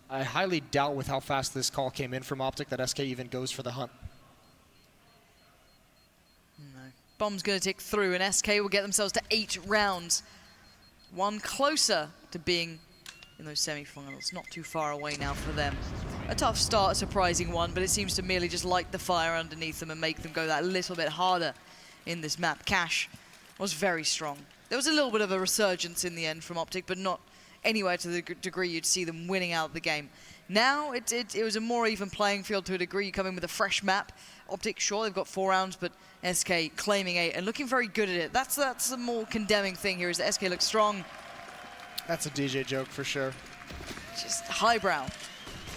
I highly doubt with how fast this call came in from OpTic that SK even goes for the hunt. No. Bomb's going to tick through, and SK will get themselves to 8 rounds. One closer to being in those semi-finals, not too far away now for them. A tough start, a surprising one, but it seems to merely just light the fire underneath them and make them go that little bit harder in this map. Cash was very strong. There was a little bit of a resurgence in the end from OpTic, but not anywhere to the degree you'd see them winning out the game. Now it was a more even playing field to a degree. You come in with a fresh map. OpTic, sure, they've got 4 rounds, but SK claiming 8 and looking very good at it. That's the more condemning thing here, is that SK looks strong. That's a DJ joke for sure. Just highbrow.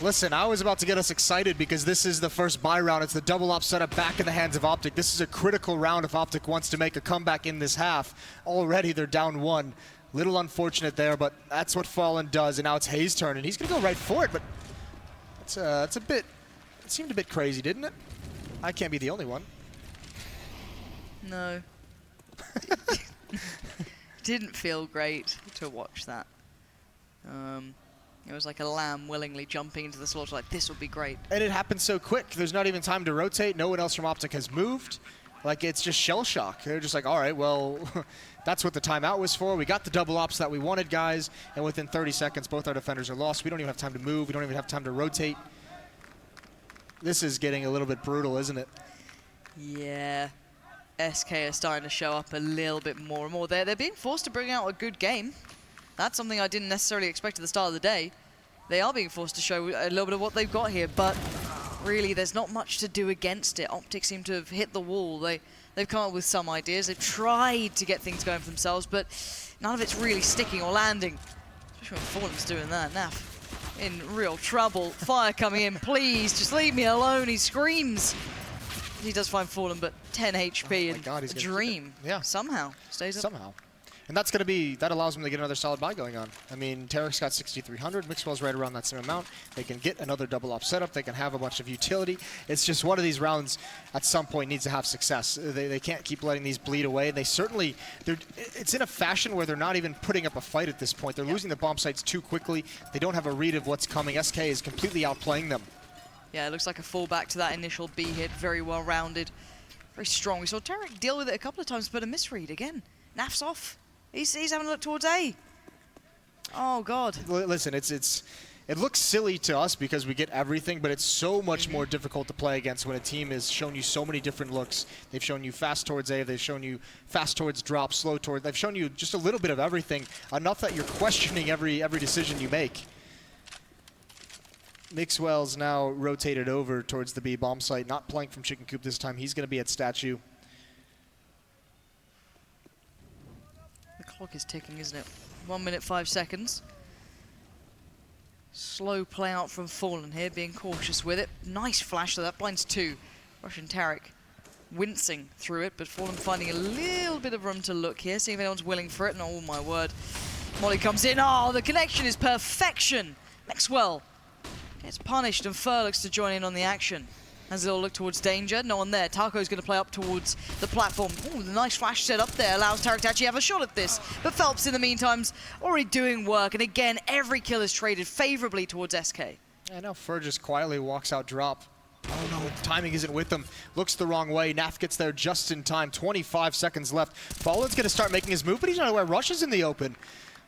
Listen, I was about to get us excited because this is the first buy round. It's the double op setup back in the hands of OpTic. This is a critical round if OpTic wants to make a comeback in this half. Already they're down 1. Little unfortunate there, but that's what Fallen does. And now it's Hayes' turn, and he's going to go right for it. But it seemed a bit crazy, didn't it? I can't be the only one. No. Didn't feel great to watch that. It was like a lamb willingly jumping into the slaughter like, this would be great. And it happened so quick. There's not even time to rotate. No one else from OpTic has moved. Like, it's just shell shock. They're just like, all right, well, that's what the timeout was for. We got the double ops that we wanted, guys. And within 30 seconds, both our defenders are lost. We don't even have time to move. We don't even have time to rotate. This is getting a little bit brutal, isn't it? Yeah. SK are starting to show up a little bit more and more. They're being forced to bring out a good game. That's something I didn't necessarily expect at the start of the day. They are being forced to show a little bit of what they've got here, but really there's not much to do against it. OpTic seem to have hit the wall. They've come up with some ideas. They've tried to get things going for themselves, but none of it's really sticking or landing. Especially when Fallen's doing that. Naf in real trouble. Fire coming in, please, just leave me alone, he screams. He does find Fallen, but 10 HP and God, he's a dream. Yeah. Somehow stays up. Somehow. And that's going to be, that allows them to get another solid buy going on. I mean, Tarek's got 6,300, Mixwell's right around that same amount. They can get another double op setup, they can have a bunch of utility. It's just one of these rounds at some point needs to have success. They can't keep letting these bleed away. They certainly, it's in a fashion where they're not even putting up a fight at this point. They're losing the bomb sites too quickly. They don't have a read of what's coming. SK is completely outplaying them. Yeah, it looks like a fallback to that initial B hit. Very well rounded, very strong. We saw Tarek deal with it a couple of times, but a misread again. Naf's off. He's having a look towards A. Oh, God. Listen, it looks silly to us because we get everything, but it's so much more difficult to play against when a team has shown you so many different looks. They've shown you fast towards A, they've shown you fast towards drop, slow towards, they've shown you just a little bit of everything, enough that you're questioning every decision you make. Mixwell's now rotated over towards the B bomb site, not playing from Chicken Coop this time. He's going to be at Statue. The clock is ticking, isn't it? 1 minute, 5 seconds. Slow play out from Fallen here, being cautious with it. Nice flash, so that blinds 2. Russian Tarek wincing through it, but Fallen finding a little bit of room to look here, see if anyone's willing for it. And oh my word, Molly comes in. Oh, the connection is perfection. Maxwell gets punished, and Fur looks to join in on the action. As they'll look towards danger, no one there. Taco's going to play up towards the platform. Ooh, the nice flash set up there allows Tarek to actually have a shot at this. But Phelps, in the meantime's already doing work. And again, every kill is traded favorably towards SK. And now Fur just quietly walks out drop. Oh no, timing isn't with him. Looks the wrong way. Naf gets there just in time. 25 seconds left. Fallen's going to start making his move, but he's not aware Rush is in the open.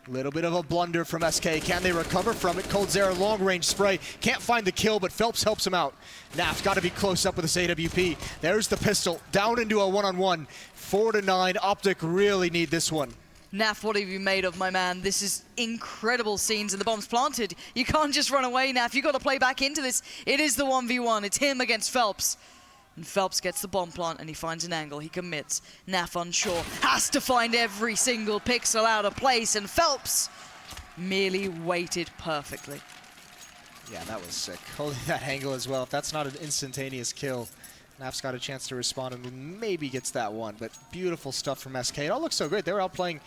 Little bit of a blunder from SK. Can they recover from it? Cold Zera long-range spray. Can't find the kill, but Phelps helps him out. Naf's got to be close up with this AWP. There's the pistol. Down into a one-on-one. 4-9. OpTic really need this one. Naf, what have you made of, my man? This is incredible scenes, and the bomb's planted. You can't just run away, Naf. You've got to play back into this. It is the 1v1. It's him against Phelps. And Phelps gets the bomb plant, and he finds an angle. He commits. Naf unsure. Has to find every single pixel out of place, and Phelps merely waited perfectly. Yeah, that was sick. Holding that angle as well. If that's not an instantaneous kill, Naf's got a chance to respond and maybe gets that one. But beautiful stuff from SK. It all looks so great. They were outplaying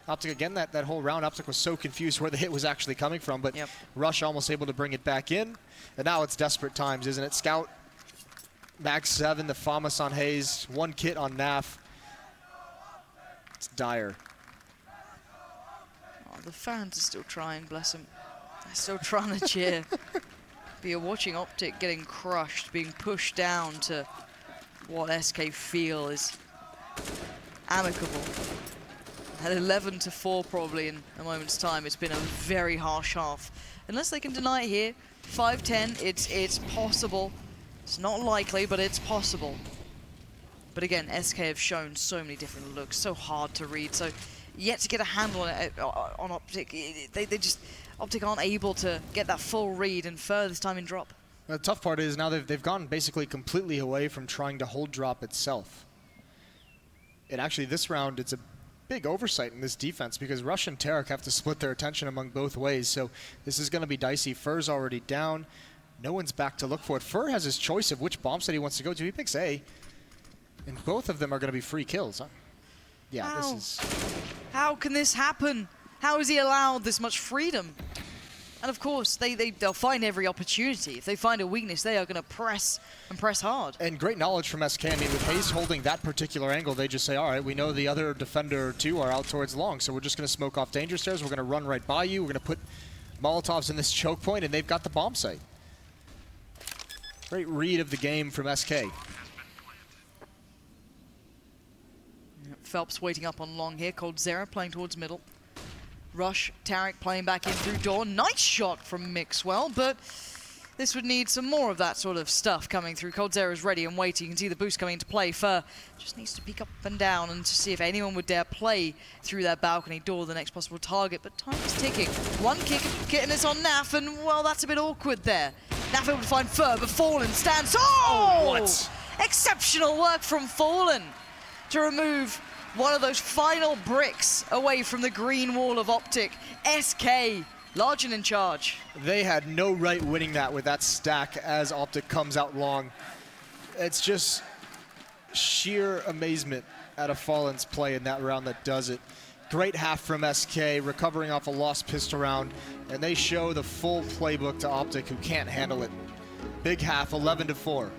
OpTic again that whole round. OpTic was so confused where the hit was actually coming from, but Rush almost able to bring it back in. And now it's desperate times, isn't it? Scout. Max 7, the FAMAS on Hayes, 1 kit on Naf. It's dire. Oh, the fans are still trying, bless them. They're still trying to cheer. But you're watching OpTic getting crushed, being pushed down to what SK feel is amicable. At 11-4 probably in a moment's time. It's been a very harsh half. Unless they can deny it here, 5-10, it's possible. It's not likely, but it's possible. But again, SK have shown so many different looks, so hard to read, so yet to get a handle on OpTic, they just, OpTic aren't able to get that full read, and Fur this time in drop. The tough part is now they've gone basically completely away from trying to hold drop itself. And actually this round, it's a big oversight in this defense because Rush and Tarek have to split their attention among both ways, so this is going to be dicey. Fur's already down. No one's back to look for it. Fur has his choice of which bomb site he wants to go to. He picks A. And both of them are going to be free kills. Huh? Yeah, this is... How can this happen? How is he allowed this much freedom? And of course, they'll find every opportunity. If they find a weakness, they are going to press and press hard. And great knowledge from SK. I mean, with Hayes holding that particular angle, they just say, all right, we know the other defender or two are out towards long, so we're just going to smoke off danger stairs. We're going to run right by you. We're going to put Molotovs in this choke point, and they've got the bomb site. Great read of the game from SK. Phelps waiting up on long here. Coldzera playing towards middle. Rush, Tarek playing back in through Dawn. Nice shot from Mixwell, but this would need some more of that sort of stuff coming through. Coldzera's ready and waiting. You can see the boost coming into play. Fur just needs to peek up and down and to see if anyone would dare play through that balcony door, the next possible target. But time is ticking. One kick, getting this on Naf, and well, that's a bit awkward there. Naf able to find Fur, but Fallen stands. Oh! What? Exceptional work from Fallen to remove one of those final bricks away from the green wall of OpTic. SK, large and in charge. They had no right winning that with that stack as OpTic comes out long. It's just sheer amazement at a Fallen's play in that round that does it. Great half from SK, recovering off a lost pistol round, and they show the full playbook to OpTic, who can't handle it. Big half, 11-4.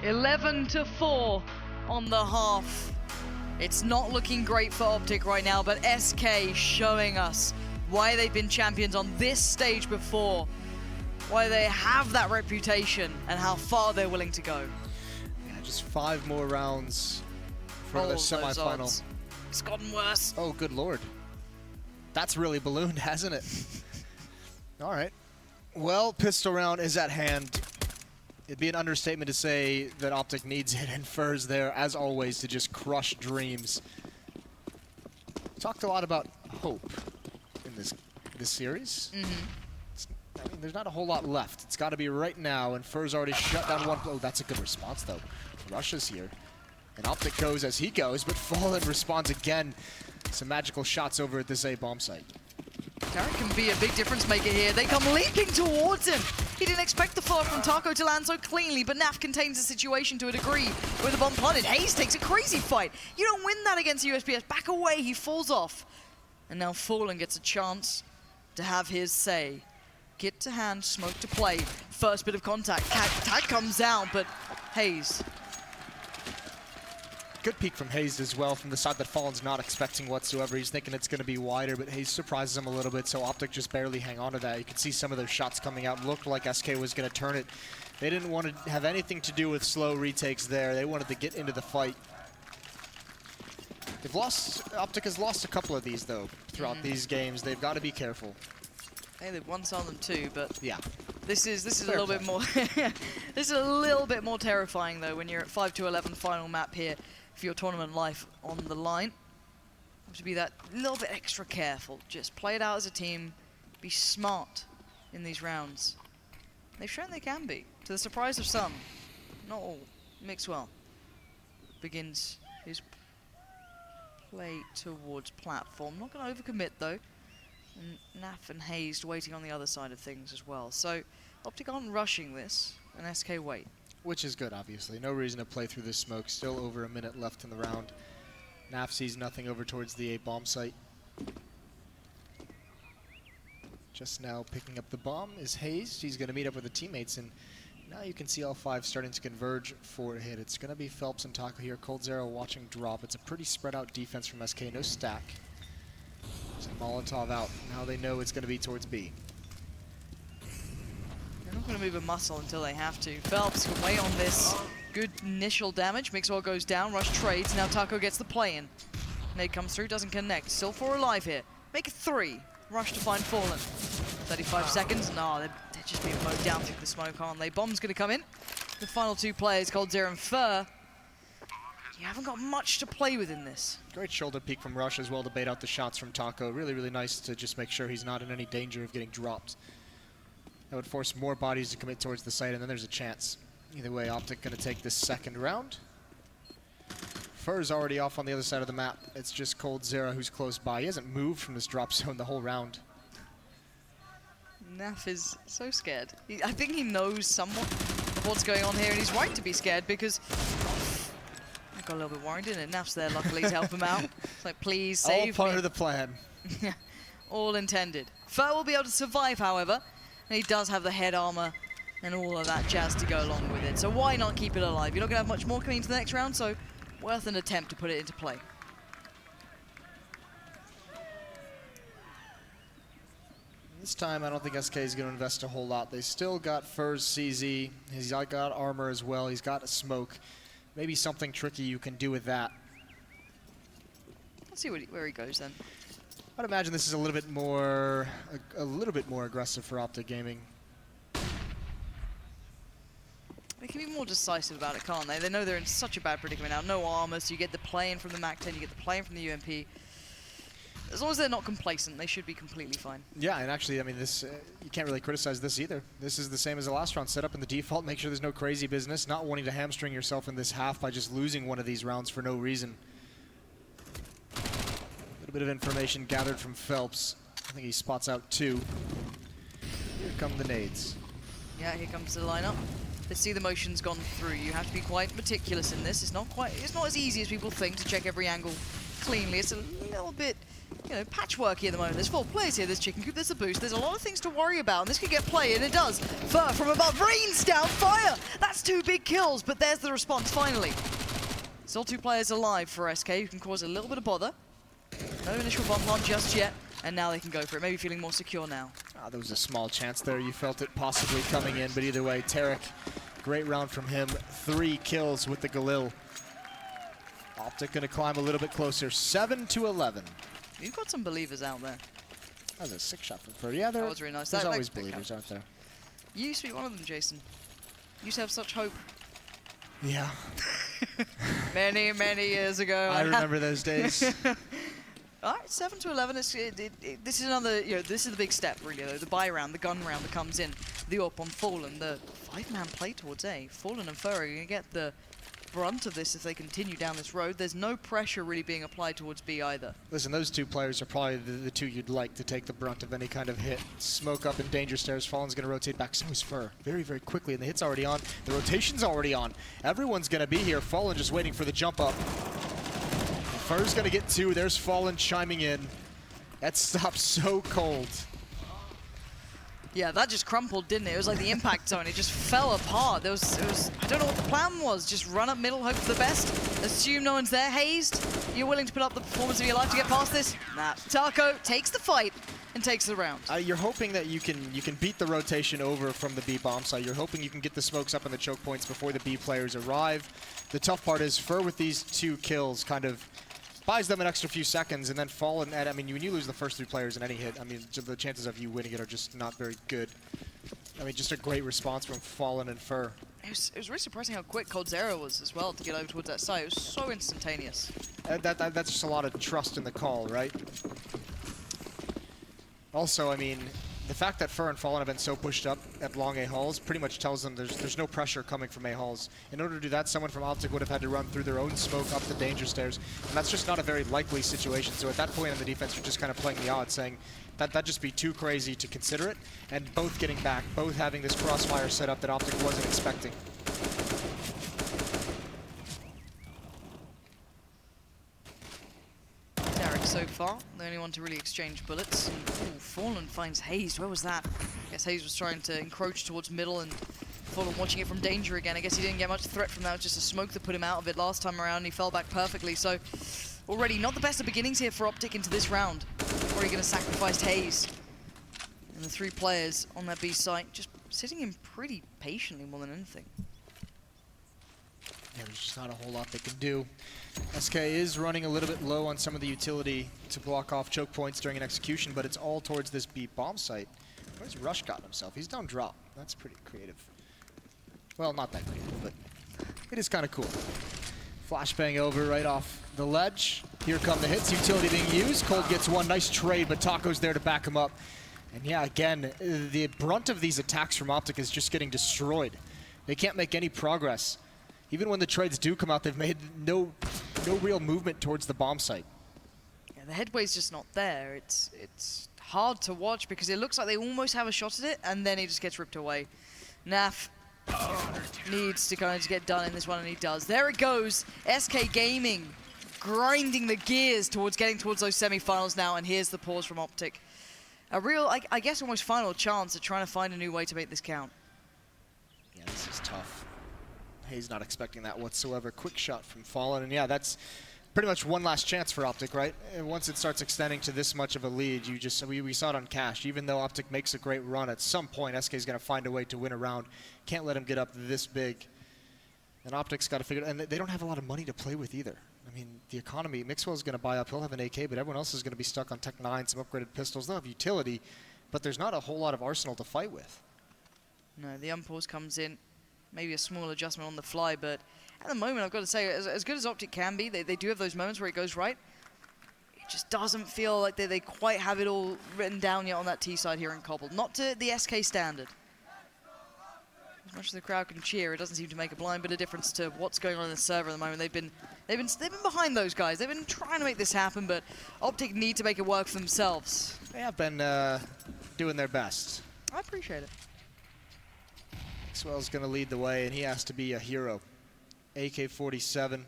(11-4) on the half. It's not looking great for OpTic right now, but SK showing us why they've been champions on this stage before, why they have that reputation, and how far they're willing to go. Yeah, just 5 more rounds for the semifinal. It's gotten worse. Oh, good lord. That's really ballooned, hasn't it? All right. Well, pistol round is at hand. It'd be an understatement to say that OpTic needs it, and Fur's there, as always, to just crush dreams. Talked a lot about hope in this series. I mean, there's not a whole lot left. It's got to be right now, and Fur's already shut down one. Oh, that's a good response, though. Russia's here. And OpTic goes as he goes, but Fallen responds again. Some magical shots over at this A bomb site. Tarek can be a big difference maker here. They come leaping towards him. He didn't expect the follow from Taco to land so cleanly, but Naf contains the situation to a degree with the bomb planted. Hayes takes a crazy fight. You don't win that against USPS. Back away, he falls off. And now Fallen gets a chance to have his say. Kit to hand, smoke to play. First bit of contact. Tag comes down, but Hayes. Good peek from Hayes as well from the side that Fallen's not expecting whatsoever. He's thinking it's going to be wider, but Hayes surprises him a little bit, so OpTic just barely hang on to that. You can see some of those shots coming out. Looked like SK was going to turn it. They didn't want to have anything to do with slow retakes there. They wanted to get into the fight. OpTic has lost a couple of these, though, throughout these games. They've got to be careful. Hey, they've won some of them too, but yeah, this is a little bit more. This is a little bit more terrifying though when you're at 5-11 final map here for your tournament life on the line. You have to be that little bit extra careful. Just play it out as a team. Be smart in these rounds. They've shown they can be, to the surprise of some. Not all. Mixwell begins his play towards platform. Not going to overcommit though. And Naf and Hayes waiting on the other side of things as well. So OpTic aren't rushing this, and SK wait. Which is good, obviously. No reason to play through this smoke. Still over a minute left in the round. Naf sees nothing over towards the A bomb site. Just now picking up the bomb is Hayes. He's going to meet up with the teammates, and now you can see all five starting to converge for a hit. It's going to be Phelps and Taco here. Cold Zero watching drop. It's a pretty spread out defense from SK. No stack. Just Molotov out. Now they know it's going to be towards B. They're not going to move a muscle until they have to. Phelps can wait on this. Good initial damage. Mixwell goes down. Rush trades. Now Taco gets the play in. Nade comes through. Doesn't connect. Still 4 alive here. Make it 3. Rush to find Fallen. 35 seconds. No, they're just being mowed down through the smoke, aren't they? Bomb's going to come in. The final 2 players, Cold Zero and Fur. You haven't got much to play with in this. Great shoulder peek from Rush as well to bait out the shots from Taco. Really, really nice to just make sure he's not in any danger of getting dropped. That would force more bodies to commit towards the site, and then there's a chance. Either way, OpTic going to take this second round. Fur's already off on the other side of the map. It's just Cold Zero who's close by. He hasn't moved from this drop zone the whole round. Naf is so scared. I think he knows somewhat of what's going on here, and he's right to be scared because I got a little bit worried, didn't it? Naf's there luckily to help him out. It's like, please save me. All part of the plan. All intended. Fur will be able to survive, however. And he does have the head armor and all of that jazz to go along with it. So why not keep it alive? You're not going to have much more coming into the next round, so worth an attempt to put it into play. This time, I don't think SK is going to invest a whole lot. They still got Fur's CZ. He's got armor as well. He's got a smoke. Maybe something tricky you can do with that. Let's see where he goes then. I'd imagine this is a little bit more aggressive for OpTic Gaming. They can be more decisive about it, can't they? They know they're in such a bad predicament now. No armor, so you get the play-in from the MAC-10, you get the play-in from the UMP. As long as they're not complacent, they should be completely fine. Yeah, and actually, I mean, this you can't really criticize this either. This is the same as the last round. Set up in the default, make sure there's no crazy business, not wanting to hamstring yourself in this half by just losing one of these rounds for no reason. A little bit of information gathered from Phelps. I think he spots out 2. Here come the nades. Yeah, here comes the lineup. Let's see the motions gone through. You have to be quite meticulous in this. It's not as easy as people think to check every angle cleanly. It's a little bit, patchworky at the moment. There's 4 players here. There's Chicken Coop. There's a boost. There's a lot of things to worry about, and this could get play, and it does. Fur from above rains down fire. That's 2 big kills, but there's the response finally. Still 2 players alive for SK, who can cause a little bit of bother. No initial bomb plant just yet, and now they can go for it. Maybe feeling more secure now. There was a small chance there. You felt it possibly coming in, but either way, Tarek, great round from him. 3 kills with the Galil. OpTic going to climb a little bit closer. 7-11. You've got some believers out there. That was a 6 shot from Fur. Yeah, that was really nice. There's always believers out there. You used to be one of them, Jason. You used to have such hope. Yeah. many, many years ago. I remember those days. All right, 7-11. This is another, this is the big step, really, though. The buy round, the gun round that comes in. The AWP on Fallen, the 5-man play towards A. Fallen and Fur are going to get the brunt of this if they continue down this road. There's no pressure really being applied towards B either. Listen, those two players are probably the two you'd like to take the brunt of any kind of hit. Smoke up in danger stairs. Fallen's going to rotate back. So is Fur. Very, very quickly. And the hit's already on. The rotation's already on. Everyone's going to be here. Fallen just waiting for the jump up. Fur's going to get 2. There's Fallen chiming in. That stopped so cold. Yeah, that just crumpled, didn't it? It was like the impact zone. It just fell apart. It was, I don't know what the plan was. Just run up middle, hope for the best. Assume no one's there. Hazed, you're willing to put up the performance of your life to get past this? Nah. Taco takes the fight and takes the round. You're hoping that you can beat the rotation over from the B bomb site. You're hoping you can get the smokes up in the choke points before the B players arrive. The tough part is Fur with these 2 kills kind of buys them an extra few seconds, and then Fallen at, I mean, when you lose the first 3 players in any hit, I mean, the chances of you winning it are just not very good. I mean, just a great response from Fallen and Fur. It was really surprising how quick Coldzera was as well to get over towards that site. It was so instantaneous. That's just a lot of trust in the call, right? Also, I mean, the fact that Fur and Fallen have been so pushed up at long A halls pretty much tells them there's no pressure coming from A halls. In order to do that, someone from OpTic would have had to run through their own smoke up the danger stairs, and that's just not a very likely situation. So at that point in the defense, you're just kind of playing the odds, saying that'd just be too crazy to consider it, and both getting back, both having this crossfire set up that OpTic wasn't expecting. So far, the only one to really exchange bullets. Ooh, Fallen finds Hazed. Where was that? I guess Hazed was trying to encroach towards middle, and Fallen watching it from danger again. I guess he didn't get much threat from that. It was just a smoke that put him out of it last time around, and he fell back perfectly. So already not the best of beginnings here for OpTic into this round. Already going to sacrifice Hazed. And the 3 players on that B site just sitting in pretty patiently more than anything. Yeah, there's just not a whole lot they can do. SK is running a little bit low on some of the utility to block off choke points during an execution, but it's all towards this B bomb site. Where's Rush gotten himself? He's down drop. That's pretty creative. Well, not that creative, but it is kind of cool. Flashbang over right off the ledge. Here come the hits. Utility being used. Cold gets 1. Nice trade, but Taco's there to back him up. And yeah, again, the brunt of these attacks from OpTic is just getting destroyed. They can't make any progress. Even when the trades do come out, they've made no real movement towards the bomb site. Yeah, the headway's just not there. It's hard to watch because it looks like they almost have a shot at it, and then he just gets ripped away. Naf needs to kind of get done in this one, and he does. There it goes. SK Gaming grinding the gears towards getting towards those semi-finals now, and here's the pause from OpTic. A real, I guess, almost final chance at trying to find a new way to make this count. Yeah, this is tough. He's not expecting that whatsoever. Quick shot from Fallen, and yeah, that's pretty much one last chance for OpTic, right? And once it starts extending to this much of a lead, we saw it on Cash. Even though OpTic makes a great run, at some point SK is going to find a way to win a round. Can't let him get up this big. And OpTic's got to figure it, and they don't have a lot of money to play with either. I mean, the economy, Mixwell's going to buy up, he'll have an AK, but everyone else is going to be stuck on Tech 9, some upgraded pistols. They'll have utility, but there's not a whole lot of arsenal to fight with. No, the unpause comes in. Maybe a small adjustment on the fly, but at the moment, I've got to say, as good as OpTic can be, they do have those moments where it goes right. It just doesn't feel like they quite have it all written down yet on that T side here in Cobble. Not to the SK standard. As much as the crowd can cheer, it doesn't seem to make a blind bit of difference to what's going on in the server at the moment. They've been behind those guys. They've been trying to make this happen, but OpTic need to make it work for themselves. They have been doing their best. I appreciate it. Maxwell's going to lead the way, and he has to be a hero. AK-47.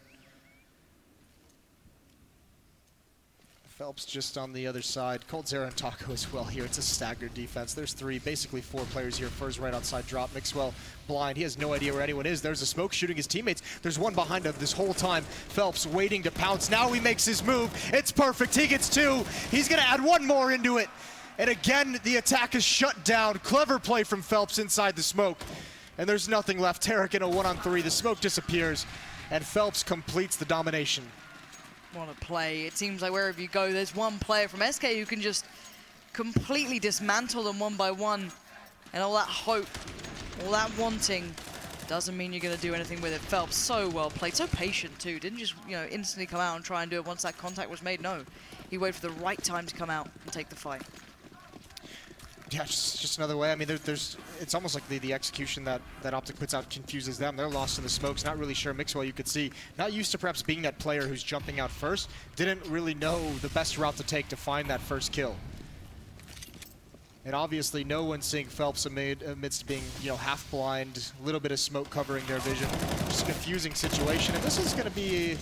Phelps just on the other side. Coldzera and Taco as well here. It's a staggered defense. There's basically four players here. Fur's right outside drop. Mixwell blind. He has no idea where anyone is. There's a smoke shooting his teammates. There's one behind him this whole time. Phelps waiting to pounce. Now he makes his move. It's perfect. He gets 2. He's going to add 1 more into it. And again, the attack is shut down. Clever play from Phelps inside the smoke. And there's nothing left. Tarek in a 1-on-3. The smoke disappears, and Phelps completes the domination. What a play. It seems like wherever you go, there's one player from SK who can just completely dismantle them one by one. And all that hope, all that wanting, doesn't mean you're going to do anything with it. Phelps, so well played, so patient too. Didn't just, instantly come out and try and do it once that contact was made. No, he waited for the right time to come out and take the fight. Yeah, just another way. I mean, it's almost like the execution that OpTic puts out confuses them. They're lost in the smokes, not really sure. Mixwell, you could see, not used to perhaps being that player who's jumping out first, didn't really know the best route to take to find that first kill. And obviously, no one's seeing Phelps amidst being, half blind, a little bit of smoke covering their vision. Just a confusing situation, and this is going to be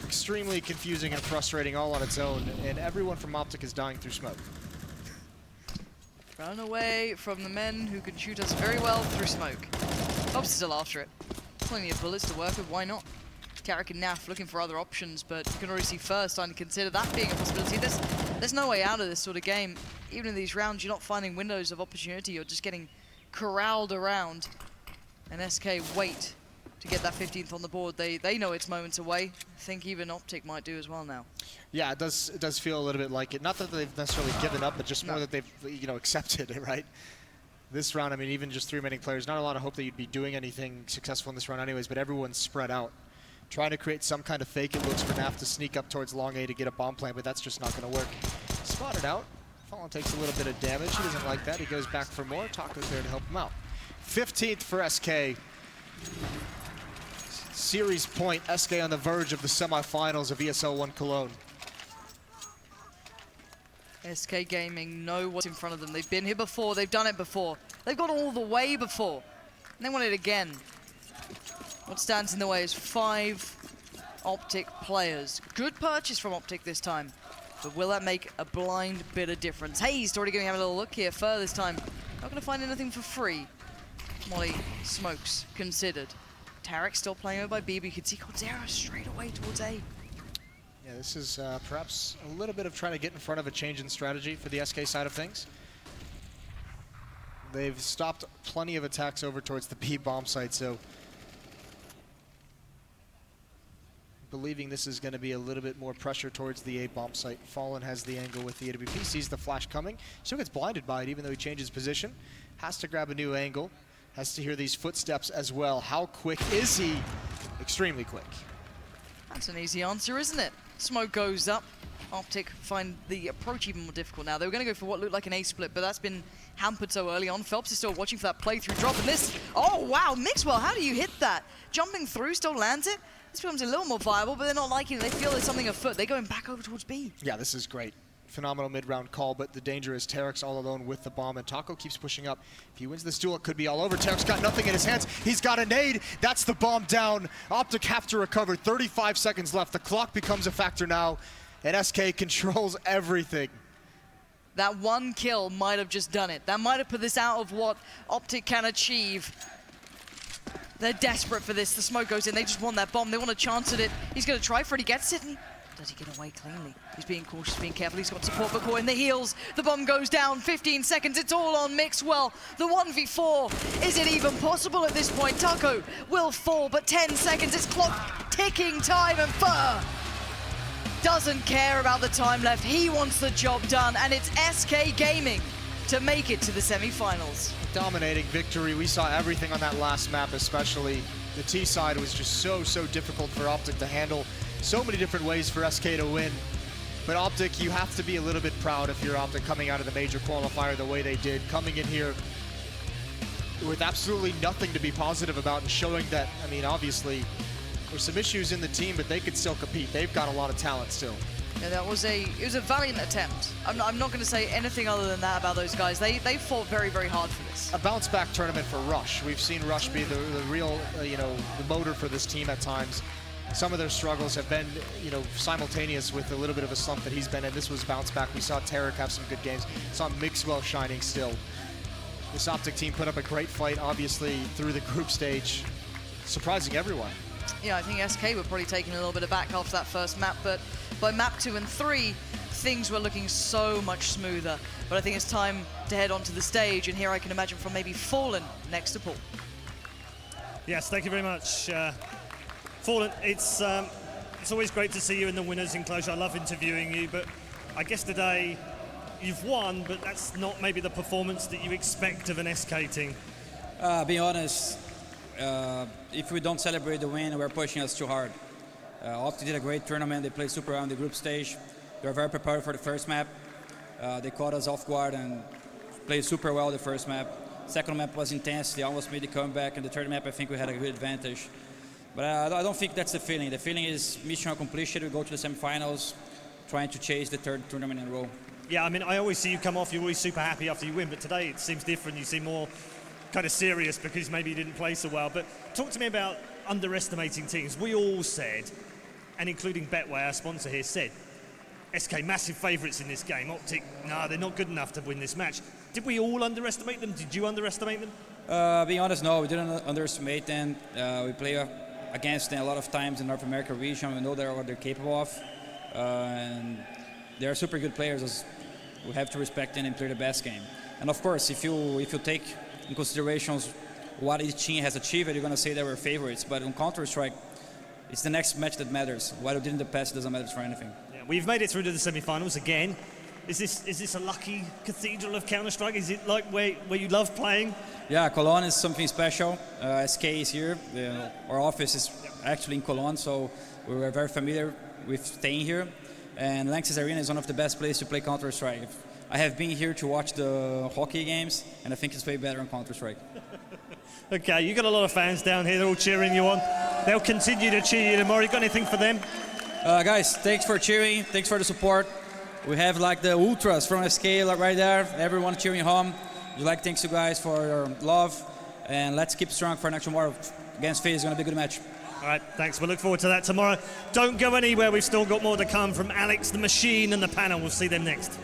extremely confusing and frustrating all on its own, and everyone from OpTic is dying through smoke. Run away from the men who can shoot us very well through smoke. Phelps is still after it. Plenty of bullets to work with, why not? Tarek and Naf looking for other options, but you can already see first starting to consider that being a possibility. There's no way out of this sort of game. Even in these rounds, you're not finding windows of opportunity. You're just getting corralled around. And SK wait to get that 15th on the board. They know it's moments away. I think even OpTic might do as well now. Yeah, it does feel a little bit like it. Not that they've necessarily given up, but just more that they've accepted it, right? This round, I mean, even just 3 remaining players, not a lot of hope that you'd be doing anything successful in this round anyways, but everyone's spread out. Trying to create some kind of fake, it looks for Naf to sneak up towards long A to get a bomb plant, but that's just not going to work. Spotted out. Fallen takes a little bit of damage. He doesn't like that. He goes back for more. Taco's there to help him out. 15th for SK. Series point, SK on the verge of the semifinals of ESL 1 Cologne. SK Gaming know what's in front of them. They've been here before. They've done it before. They've gone all the way before. And they want it again. What stands in the way is 5 OpTic players. Good purchase from OpTic this time. But will that make a blind bit of difference? Hayes already going to have a little look here. Fur this time. Not going to find anything for free. Molly smokes considered. Tarek still playing over by B, but you can see Cordera straight away towards A. Yeah, this is perhaps a little bit of trying to get in front of a change in strategy for the SK side of things. They've stopped plenty of attacks over towards the B bomb site, so believing this is going to be a little bit more pressure towards the A bomb site. Fallen has the angle with the AWP, sees the flash coming, still gets blinded by it even though he changes position. Has to grab a new angle, has to hear these footsteps as well. How quick is he? Extremely quick. That's an easy answer, isn't it? Smoke goes up. OpTic find the approach even more difficult now. They were going to go for what looked like an A split, but that's been hampered so early on. Phelps is still watching for that playthrough drop, and this, oh wow, Mixwell, how do you hit that? Jumping through, still lands it. This becomes a little more viable, but they're not liking it. They feel there's something afoot. They're going back over towards B. Yeah, this is great. Phenomenal mid-round call, but the danger is Tarek's all alone with the bomb, and Taco keeps pushing up. If he wins this duel, it could be all over. Tarek's got nothing in his hands. He's got a nade. That's the bomb down. OpTic have to recover. 35 seconds left. The clock becomes a factor now, and SK controls everything. That one kill might have just done it. That might have put this out of what OpTic can achieve. They're desperate for this. The smoke goes in. They just want that bomb. They want a chance at it. He's going to try for it. He gets it. And does he get away cleanly? He's being cautious, being careful. He's got support for core in the heels. The bomb goes down. 15 seconds. It's all on Mixwell. The 1v4. Is it even possible at this point? Taco will fall, but 10 seconds. It's clock ticking time, and Fur doesn't care about the time left. He wants the job done, and it's SK Gaming to make it to the semifinals. Dominating victory. We saw everything on that last map, especially. The T side was just so difficult for OpTic to handle. So many different ways for SK to win. But OpTic, you have to be a little bit proud if you're OpTic coming out of the major qualifier the way they did, coming in here with absolutely nothing to be positive about and showing that, I mean, obviously, there's some issues in the team, but they could still compete. They've got a lot of talent still. Yeah, it was a valiant attempt. I'm not going to say anything other than that about those guys. They fought very hard for this. A bounce back tournament for Rush. We've seen Rush be the real, the motor for this team at times. Some of their struggles have been, simultaneous with a little bit of a slump that he's been in. This was bounce back. We saw Tarek have some good games. Saw Mixwell shining still. This OpTic team put up a great fight, obviously, through the group stage, surprising everyone. Yeah, I think SK were probably taking a little bit of back after that first map, but by map 2 and 3, things were looking so much smoother. But I think it's time to head onto the stage, and here I can imagine from maybe Fallen next to Paul. Yes, thank you very much. Fallen, it's always great to see you in the winners' enclosure. I love interviewing you, but I guess today you've won, but that's not maybe the performance that you expect of an SK team. Being honest, if we don't celebrate the win, we're pushing us too hard. OpTic did a great tournament. They played super well on the group stage. They were very prepared for the first map. They caught us off guard, and played super well the first map. Second map was intense. They almost made the comeback. And the third map, I think we had a good advantage. But I don't think that's the feeling. The feeling is mission accomplished. We go to the semifinals, trying to chase the third tournament in a row. Yeah, I mean, I always see you come off, you're always super happy after you win, but today it seems different. You seem more kind of serious because maybe you didn't play so well. But talk to me about underestimating teams. We all said, and including Betway, our sponsor here, said, SK massive favourites in this game. OpTic, no, they're not good enough to win this match. Did we all underestimate them? Did you underestimate them? Being honest, no, we didn't underestimate them. We play against them a lot of times in North America region. We know what they're capable of. And they are super good players. We have to respect them and play the best game. And of course, if you take in considerations what each team has achieved, you're going to say they were favorites. But on Counter-Strike, it's the next match that matters. What we did in the past doesn't matter for anything. Yeah, we've made it through to the semi-finals again. Is this a lucky cathedral of Counter-Strike? Is it like where you love playing? Yeah, Cologne is something special. SK is here. Our office is actually in Cologne, so we were very familiar with staying here. And Lanxess Arena is one of the best places to play Counter-Strike. I have been here to watch the hockey games, and I think it's way better on Counter-Strike. Okay, you got a lot of fans down here. They're all cheering you on. They'll continue to cheer you tomorrow. You got anything for them? Guys, thanks for cheering. Thanks for the support. We have like the ultras from SK right there. Everyone cheering home. Thanks you guys for your love. And let's keep strong for next tomorrow. Against FaZe, it's going to be a good match. All right, thanks. We'll look forward to that tomorrow. Don't go anywhere. We've still got more to come from Alex, the Machine, and the panel. We'll see them next.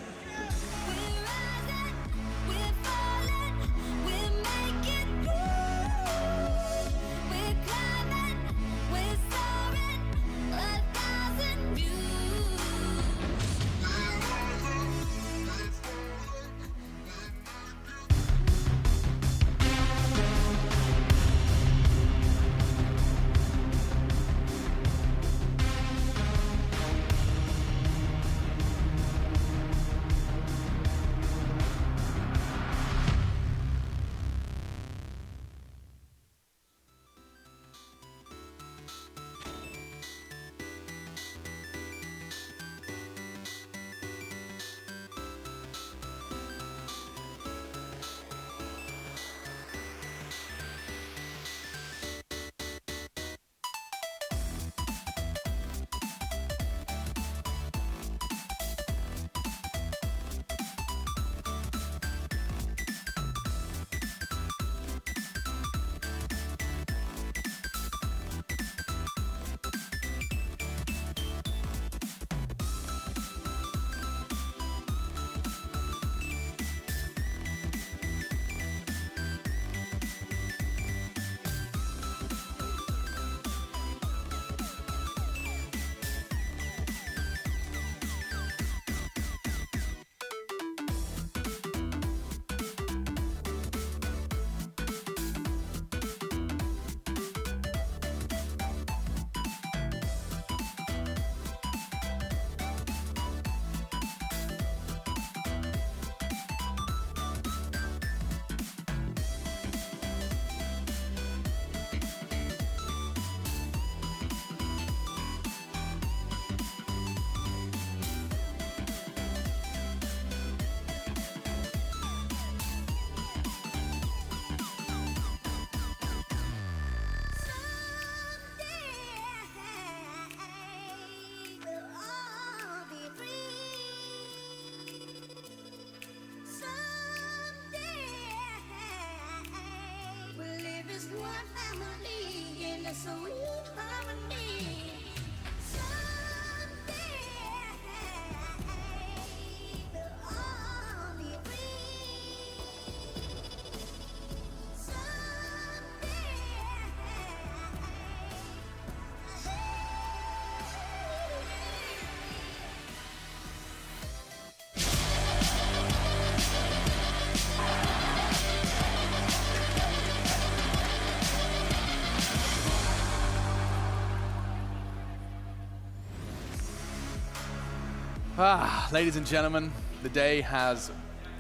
Ladies and gentlemen, the day has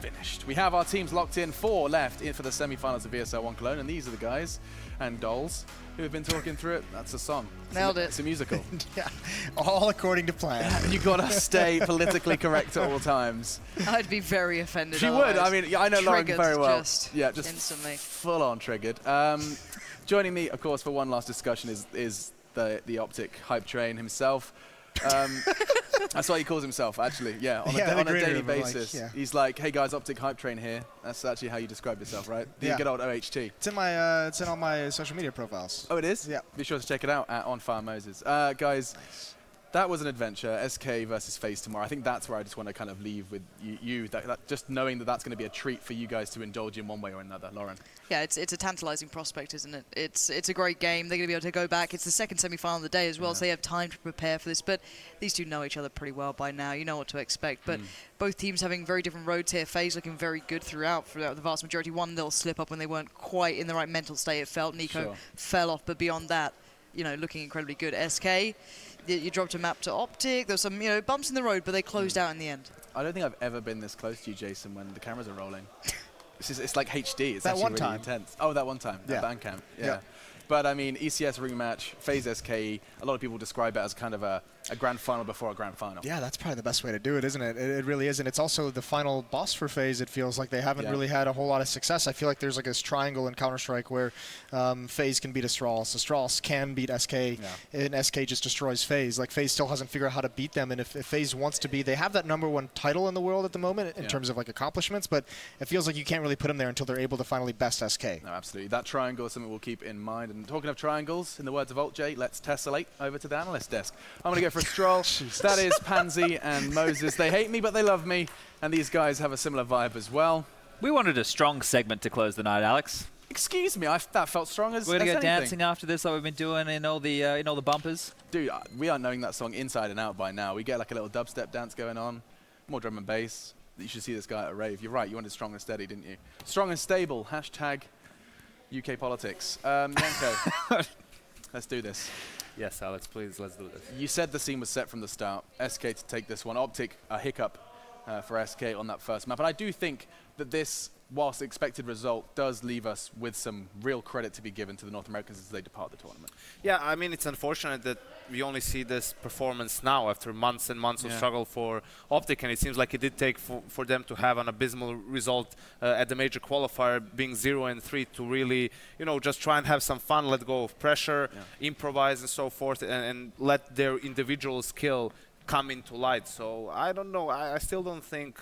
finished. We have our teams locked in, 4 left in for the semi-finals of ESL 1 Cologne, and these are the guys and dolls who have been talking through it. That's a song. Nailed it. It's a musical. Yeah, all according to plan. You gotta stay politically correct at all times. I'd be very offended. She would. I mean, I know Lauren very well. Just instantly. Full on triggered. Joining me, of course, for one last discussion is the OpTic hype train himself. That's what he calls himself, actually. Yeah, on a daily basis. He's like, "Hey guys, OpTic hype train here." That's actually how you describe yourself, right? The good old OHT. It's in my, it's in all my social media profiles. Oh, it is? Yeah. Be sure to check it out at OnFireMoses. Guys, that was an adventure. SK versus FaZe tomorrow. I think that's where I just want to kind of leave with you that just knowing that that's going to be a treat for you guys to indulge in one way or another. Lauren. Yeah, it's a tantalizing prospect, isn't it? It's a great game. They're going to be able to go back. It's the second semi-final of the day as well, so they have time to prepare for this. But these two know each other pretty well by now. You know what to expect. But both teams having very different roads here. FaZe looking very good throughout the vast majority. One little slip up when they weren't quite in the right mental state. It felt Nico fell off, but beyond that, you know, looking incredibly good. SK. You dropped a map to OpTic. There were some, bumps in the road, but they closed out in the end. I don't think I've ever been this close to you, Jason, when the cameras are rolling. It's like HD. It's that actually one really time. intense. Oh, that one time. Yeah. That Bandcamp. Yeah. But, I mean, ECS rematch, FaZe SKE, a lot of people describe it as kind of a grand final before a grand final. Yeah, that's probably the best way to do it, isn't it? It really is. And it's also the final boss for FaZe. It feels like they haven't really had a whole lot of success. I feel like there's like this triangle in Counter-Strike where FaZe can beat Astralis. Astralis can beat SK, and SK just destroys FaZe. Like, FaZe still hasn't figured out how to beat them. And if FaZe wants to be, they have that #1 title in the world at the moment in terms of like accomplishments, but it feels like you can't really put them there until they're able to finally best SK. No, absolutely. That triangle is something we'll keep in mind. And talking of triangles, in the words of AltJ, let's tessellate over to the analyst desk. I'm going to go for a stroll. That is Pansy and Moses. They hate me, but they love me. And these guys have a similar vibe as well. We wanted a strong segment to close the night, Alex. Excuse me, that felt strong as We're going to go anything. dancing after this like we've been doing in all the bumpers. Dude, we are knowing that song inside and out by now. We get like a little dubstep dance going on, more drum and bass. You should see this guy at a rave. You're right, you wanted strong and steady, didn't you? Strong and stable, hashtag UK politics. Yanko, let's do this. Yes, Alex, please, let's do this. You said the scene was set from the start. SK to take this one. OpTic, a hiccup for SK on that first map. And I do think that this, whilst expected result, does leave us with some real credit to be given to the North Americans as they depart the tournament. Yeah, I mean, it's unfortunate that we only see this performance now after months and months of struggle for OpTic, and it seems like it did take for them to have an abysmal result at the major qualifier, being 0-3, to really, just try and have some fun, let go of pressure, improvise and so forth, and let their individual skill come into light. So I don't know. I still don't think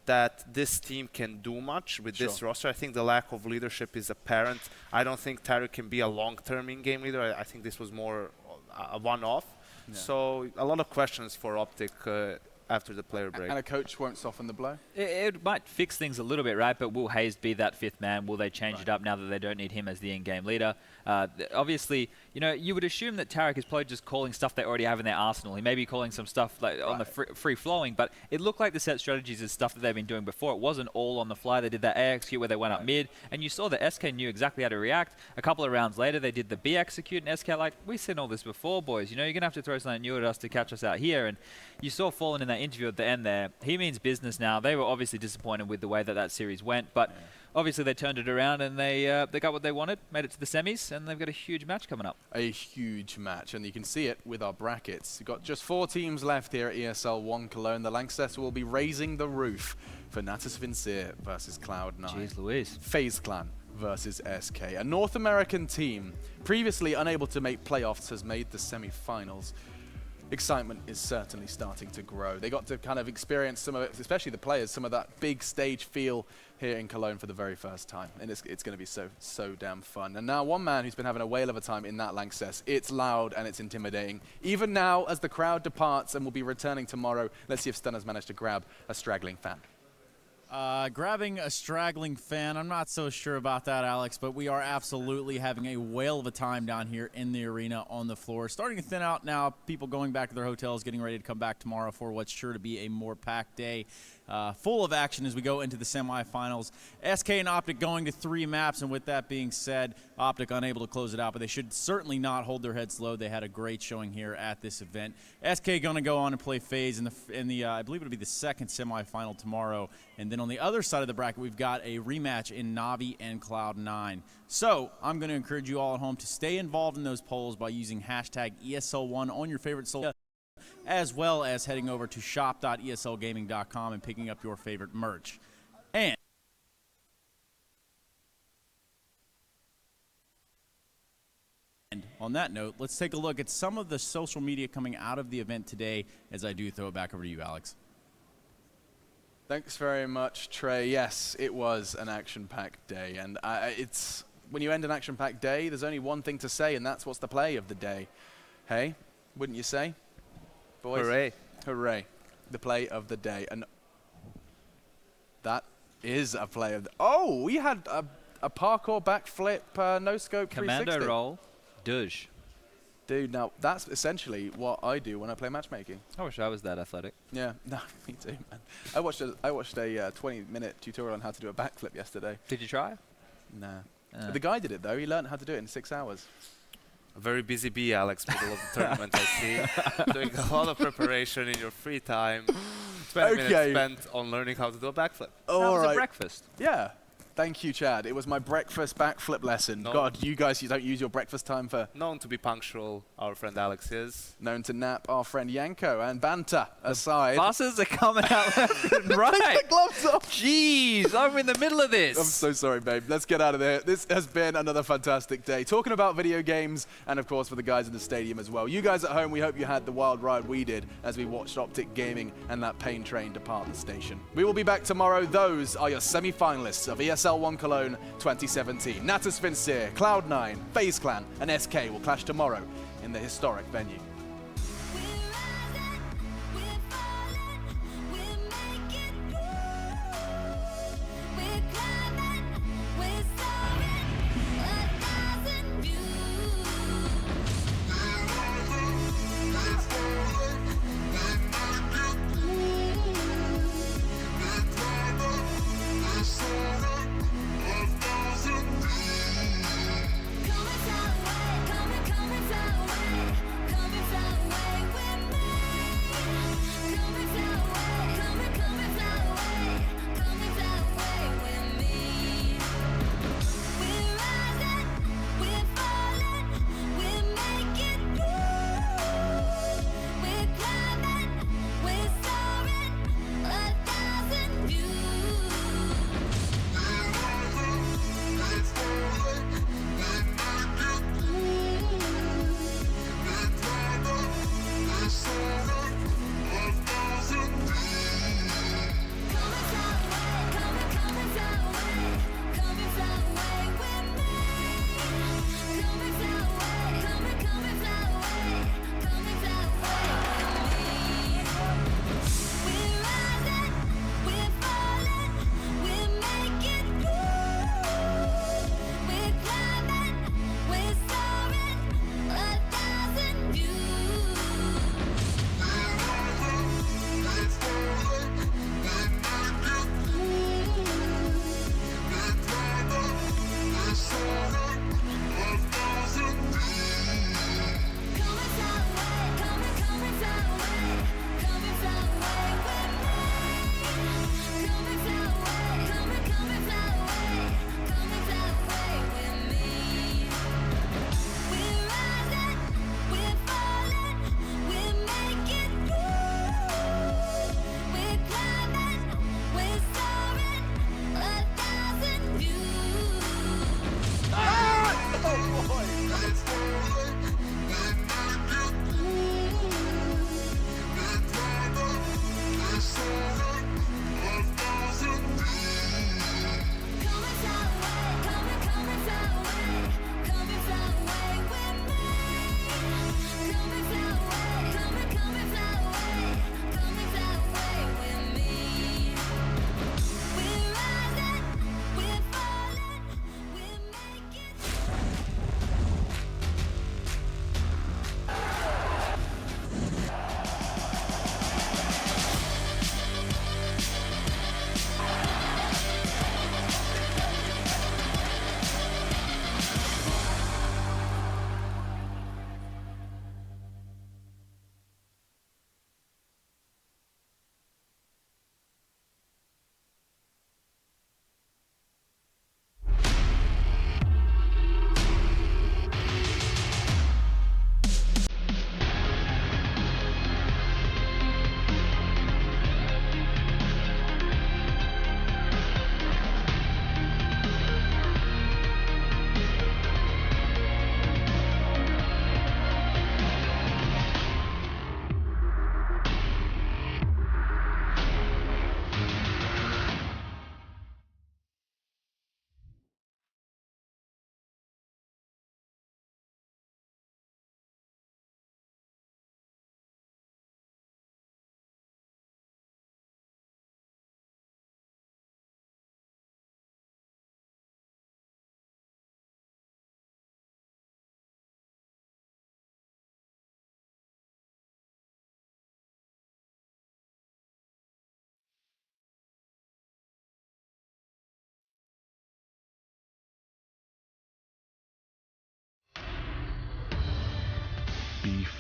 that this team can do much with this roster. I think the lack of leadership is apparent. I don't think Tariq can be a long-term in-game leader. I think this was more a one-off. Yeah. So a lot of questions for OpTic after the player break. And a coach won't soften the blow? It might fix things a little bit, right? But will Hayes be that fifth man? Will they change it up now that they don't need him as the in-game leader? Obviously, you would assume that Tariq is probably just calling stuff they already have in their arsenal. He may be calling some stuff like on the free-flowing, but it looked like the set strategies is stuff that they've been doing before. It wasn't all on the fly. They did that A execute where they went up mid, and you saw that SK knew exactly how to react. A couple of rounds later, they did the B execute, and SK like, we've seen all this before, boys. You're going to have to throw something new at us to catch us out here. And you saw Fallen in that interview at the end there. He means business now. They were obviously disappointed with the way that series went, but obviously they turned it around and they got what they wanted, made it to the semis, and they've got a huge match coming up. A huge match, and you can see it with our brackets. We've got just 4 teams left here at ESL 1 Cologne. The Lancaster will be raising the roof for Natus Vincere versus Cloud9. Jeez Louise. FaZe Clan versus SK. A North American team previously unable to make playoffs has made the semi-finals. Excitement is certainly starting to grow. They got to kind of experience some of it, especially the players, some of that big stage feel here in Cologne for the very first time. And it's going to be so damn fun. And now one man who's been having a whale of a time in that Lanxess. It's loud and it's intimidating. Even now, as the crowd departs and will be returning tomorrow, let's see if Stunner's managed to grab a straggling fan. Grabbing a straggling fan, I'm not so sure about that, Alex, but we are absolutely having a whale of a time down here in the arena on the floor. Starting to thin out now, people going back to their hotels, getting ready to come back tomorrow for what's sure to be a more packed day. full of action as we go into the semifinals. SK and OpTic going to 3 maps, and with that being said, OpTic unable to close it out, but they should certainly not hold their heads low. They had a great showing here at this event. SK going to go on and play FaZe in the I believe it'll be the second semifinal tomorrow. And then on the other side of the bracket, we've got a rematch in Navi and Cloud9. So I'm going to encourage you all at home to stay involved in those polls by using hashtag ESL1 on your favorite social, as well as heading over to shop.eslgaming.com and picking up your favorite merch. And on that note, let's take a look at some of the social media coming out of the event today, as I do throw it back over to you, Alex. Thanks very much, Trey. Yes, it was an action-packed day, and it's when you end an action-packed day, there's only one thing to say, and that's what's the play of the day. Hey, wouldn't you say? Boys? Hooray. Hooray. The play of the day. And that is a play of the... Oh, we had a parkour backflip, no-scope 360. Commando roll, douche. Dude, now that's essentially what I do when I play matchmaking. I wish I was that athletic. Yeah, no, me too, man. I watched a 20-minute tutorial on how to do a backflip yesterday. Did you try? Nah. The guy did it, though. He learned how to do it in 6 hours. A very busy bee, Alex, middle of the tournament, I see. Doing a lot of preparation in your free time. 20 minutes spent on learning how to do a backflip. Oh, that was a breakfast. Yeah. Thank you, Chad. It was my breakfast backflip lesson. God, you guys, you don't use your breakfast time for... Known to be punctual, our friend Alex is. Known to nap, our friend Yanko. And banter aside. Bosses are coming out left and right. Take the gloves off. Jeez, I'm in the middle of this. I'm so sorry, babe. Let's get out of there. This has been another fantastic day. Talking about video games and, of course, for the guys in the stadium as well. You guys at home, we hope you had the wild ride we did as we watched OpTic Gaming and that pain train depart the station. We will be back tomorrow. Those are your semi-finalists of ESL 1 Cologne 2017. Natus Vincere, Cloud9, FaZe Clan, and SK will clash tomorrow in the historic venue.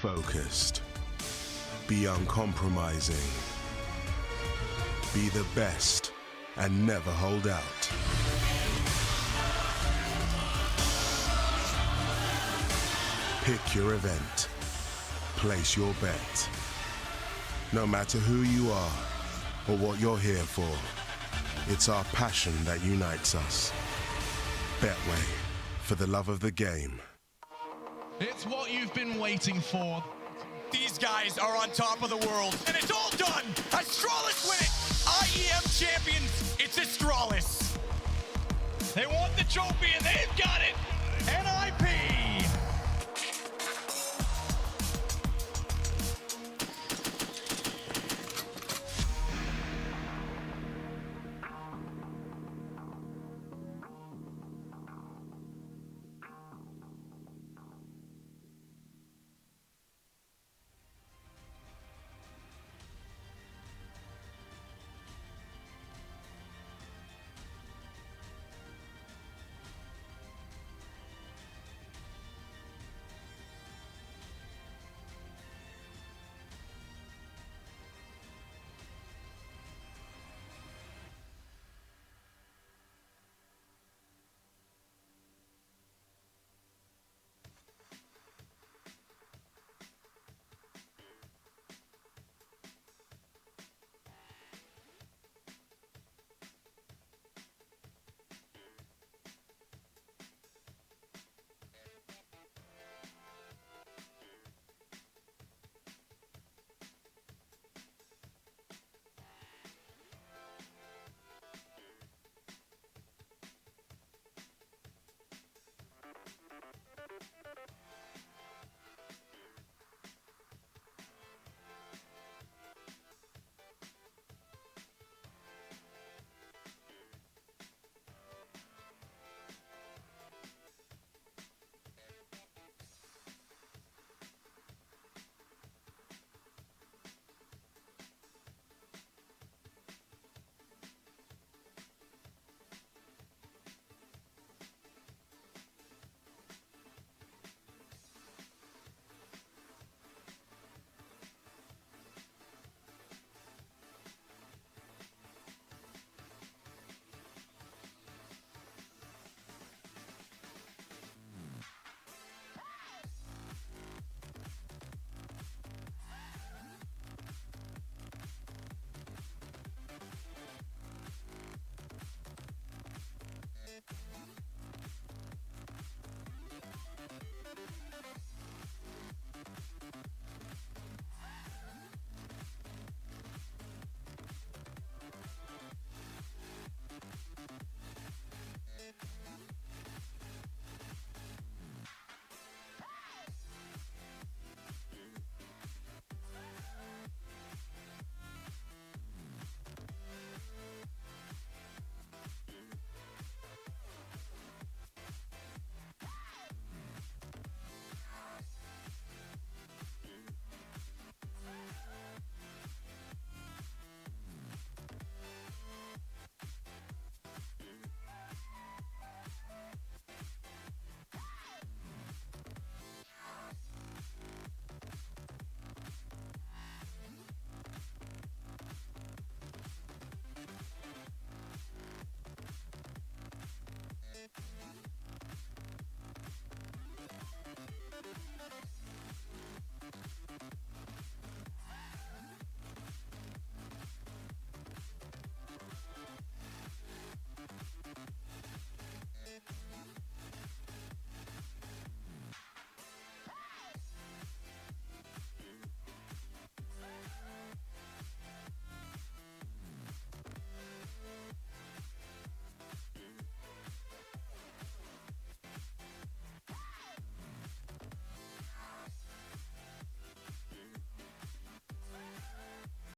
focused. Be uncompromising. Be the best and never hold out. Pick your event. Place your bet. No matter who you are or what you're here for, it's our passion that unites us. Betway, for the love of the game. It's what you've been waiting for. These guys are on top of the world, and it's all done. Astralis win it. IEM champions, it's Astralis. They want the trophy, and they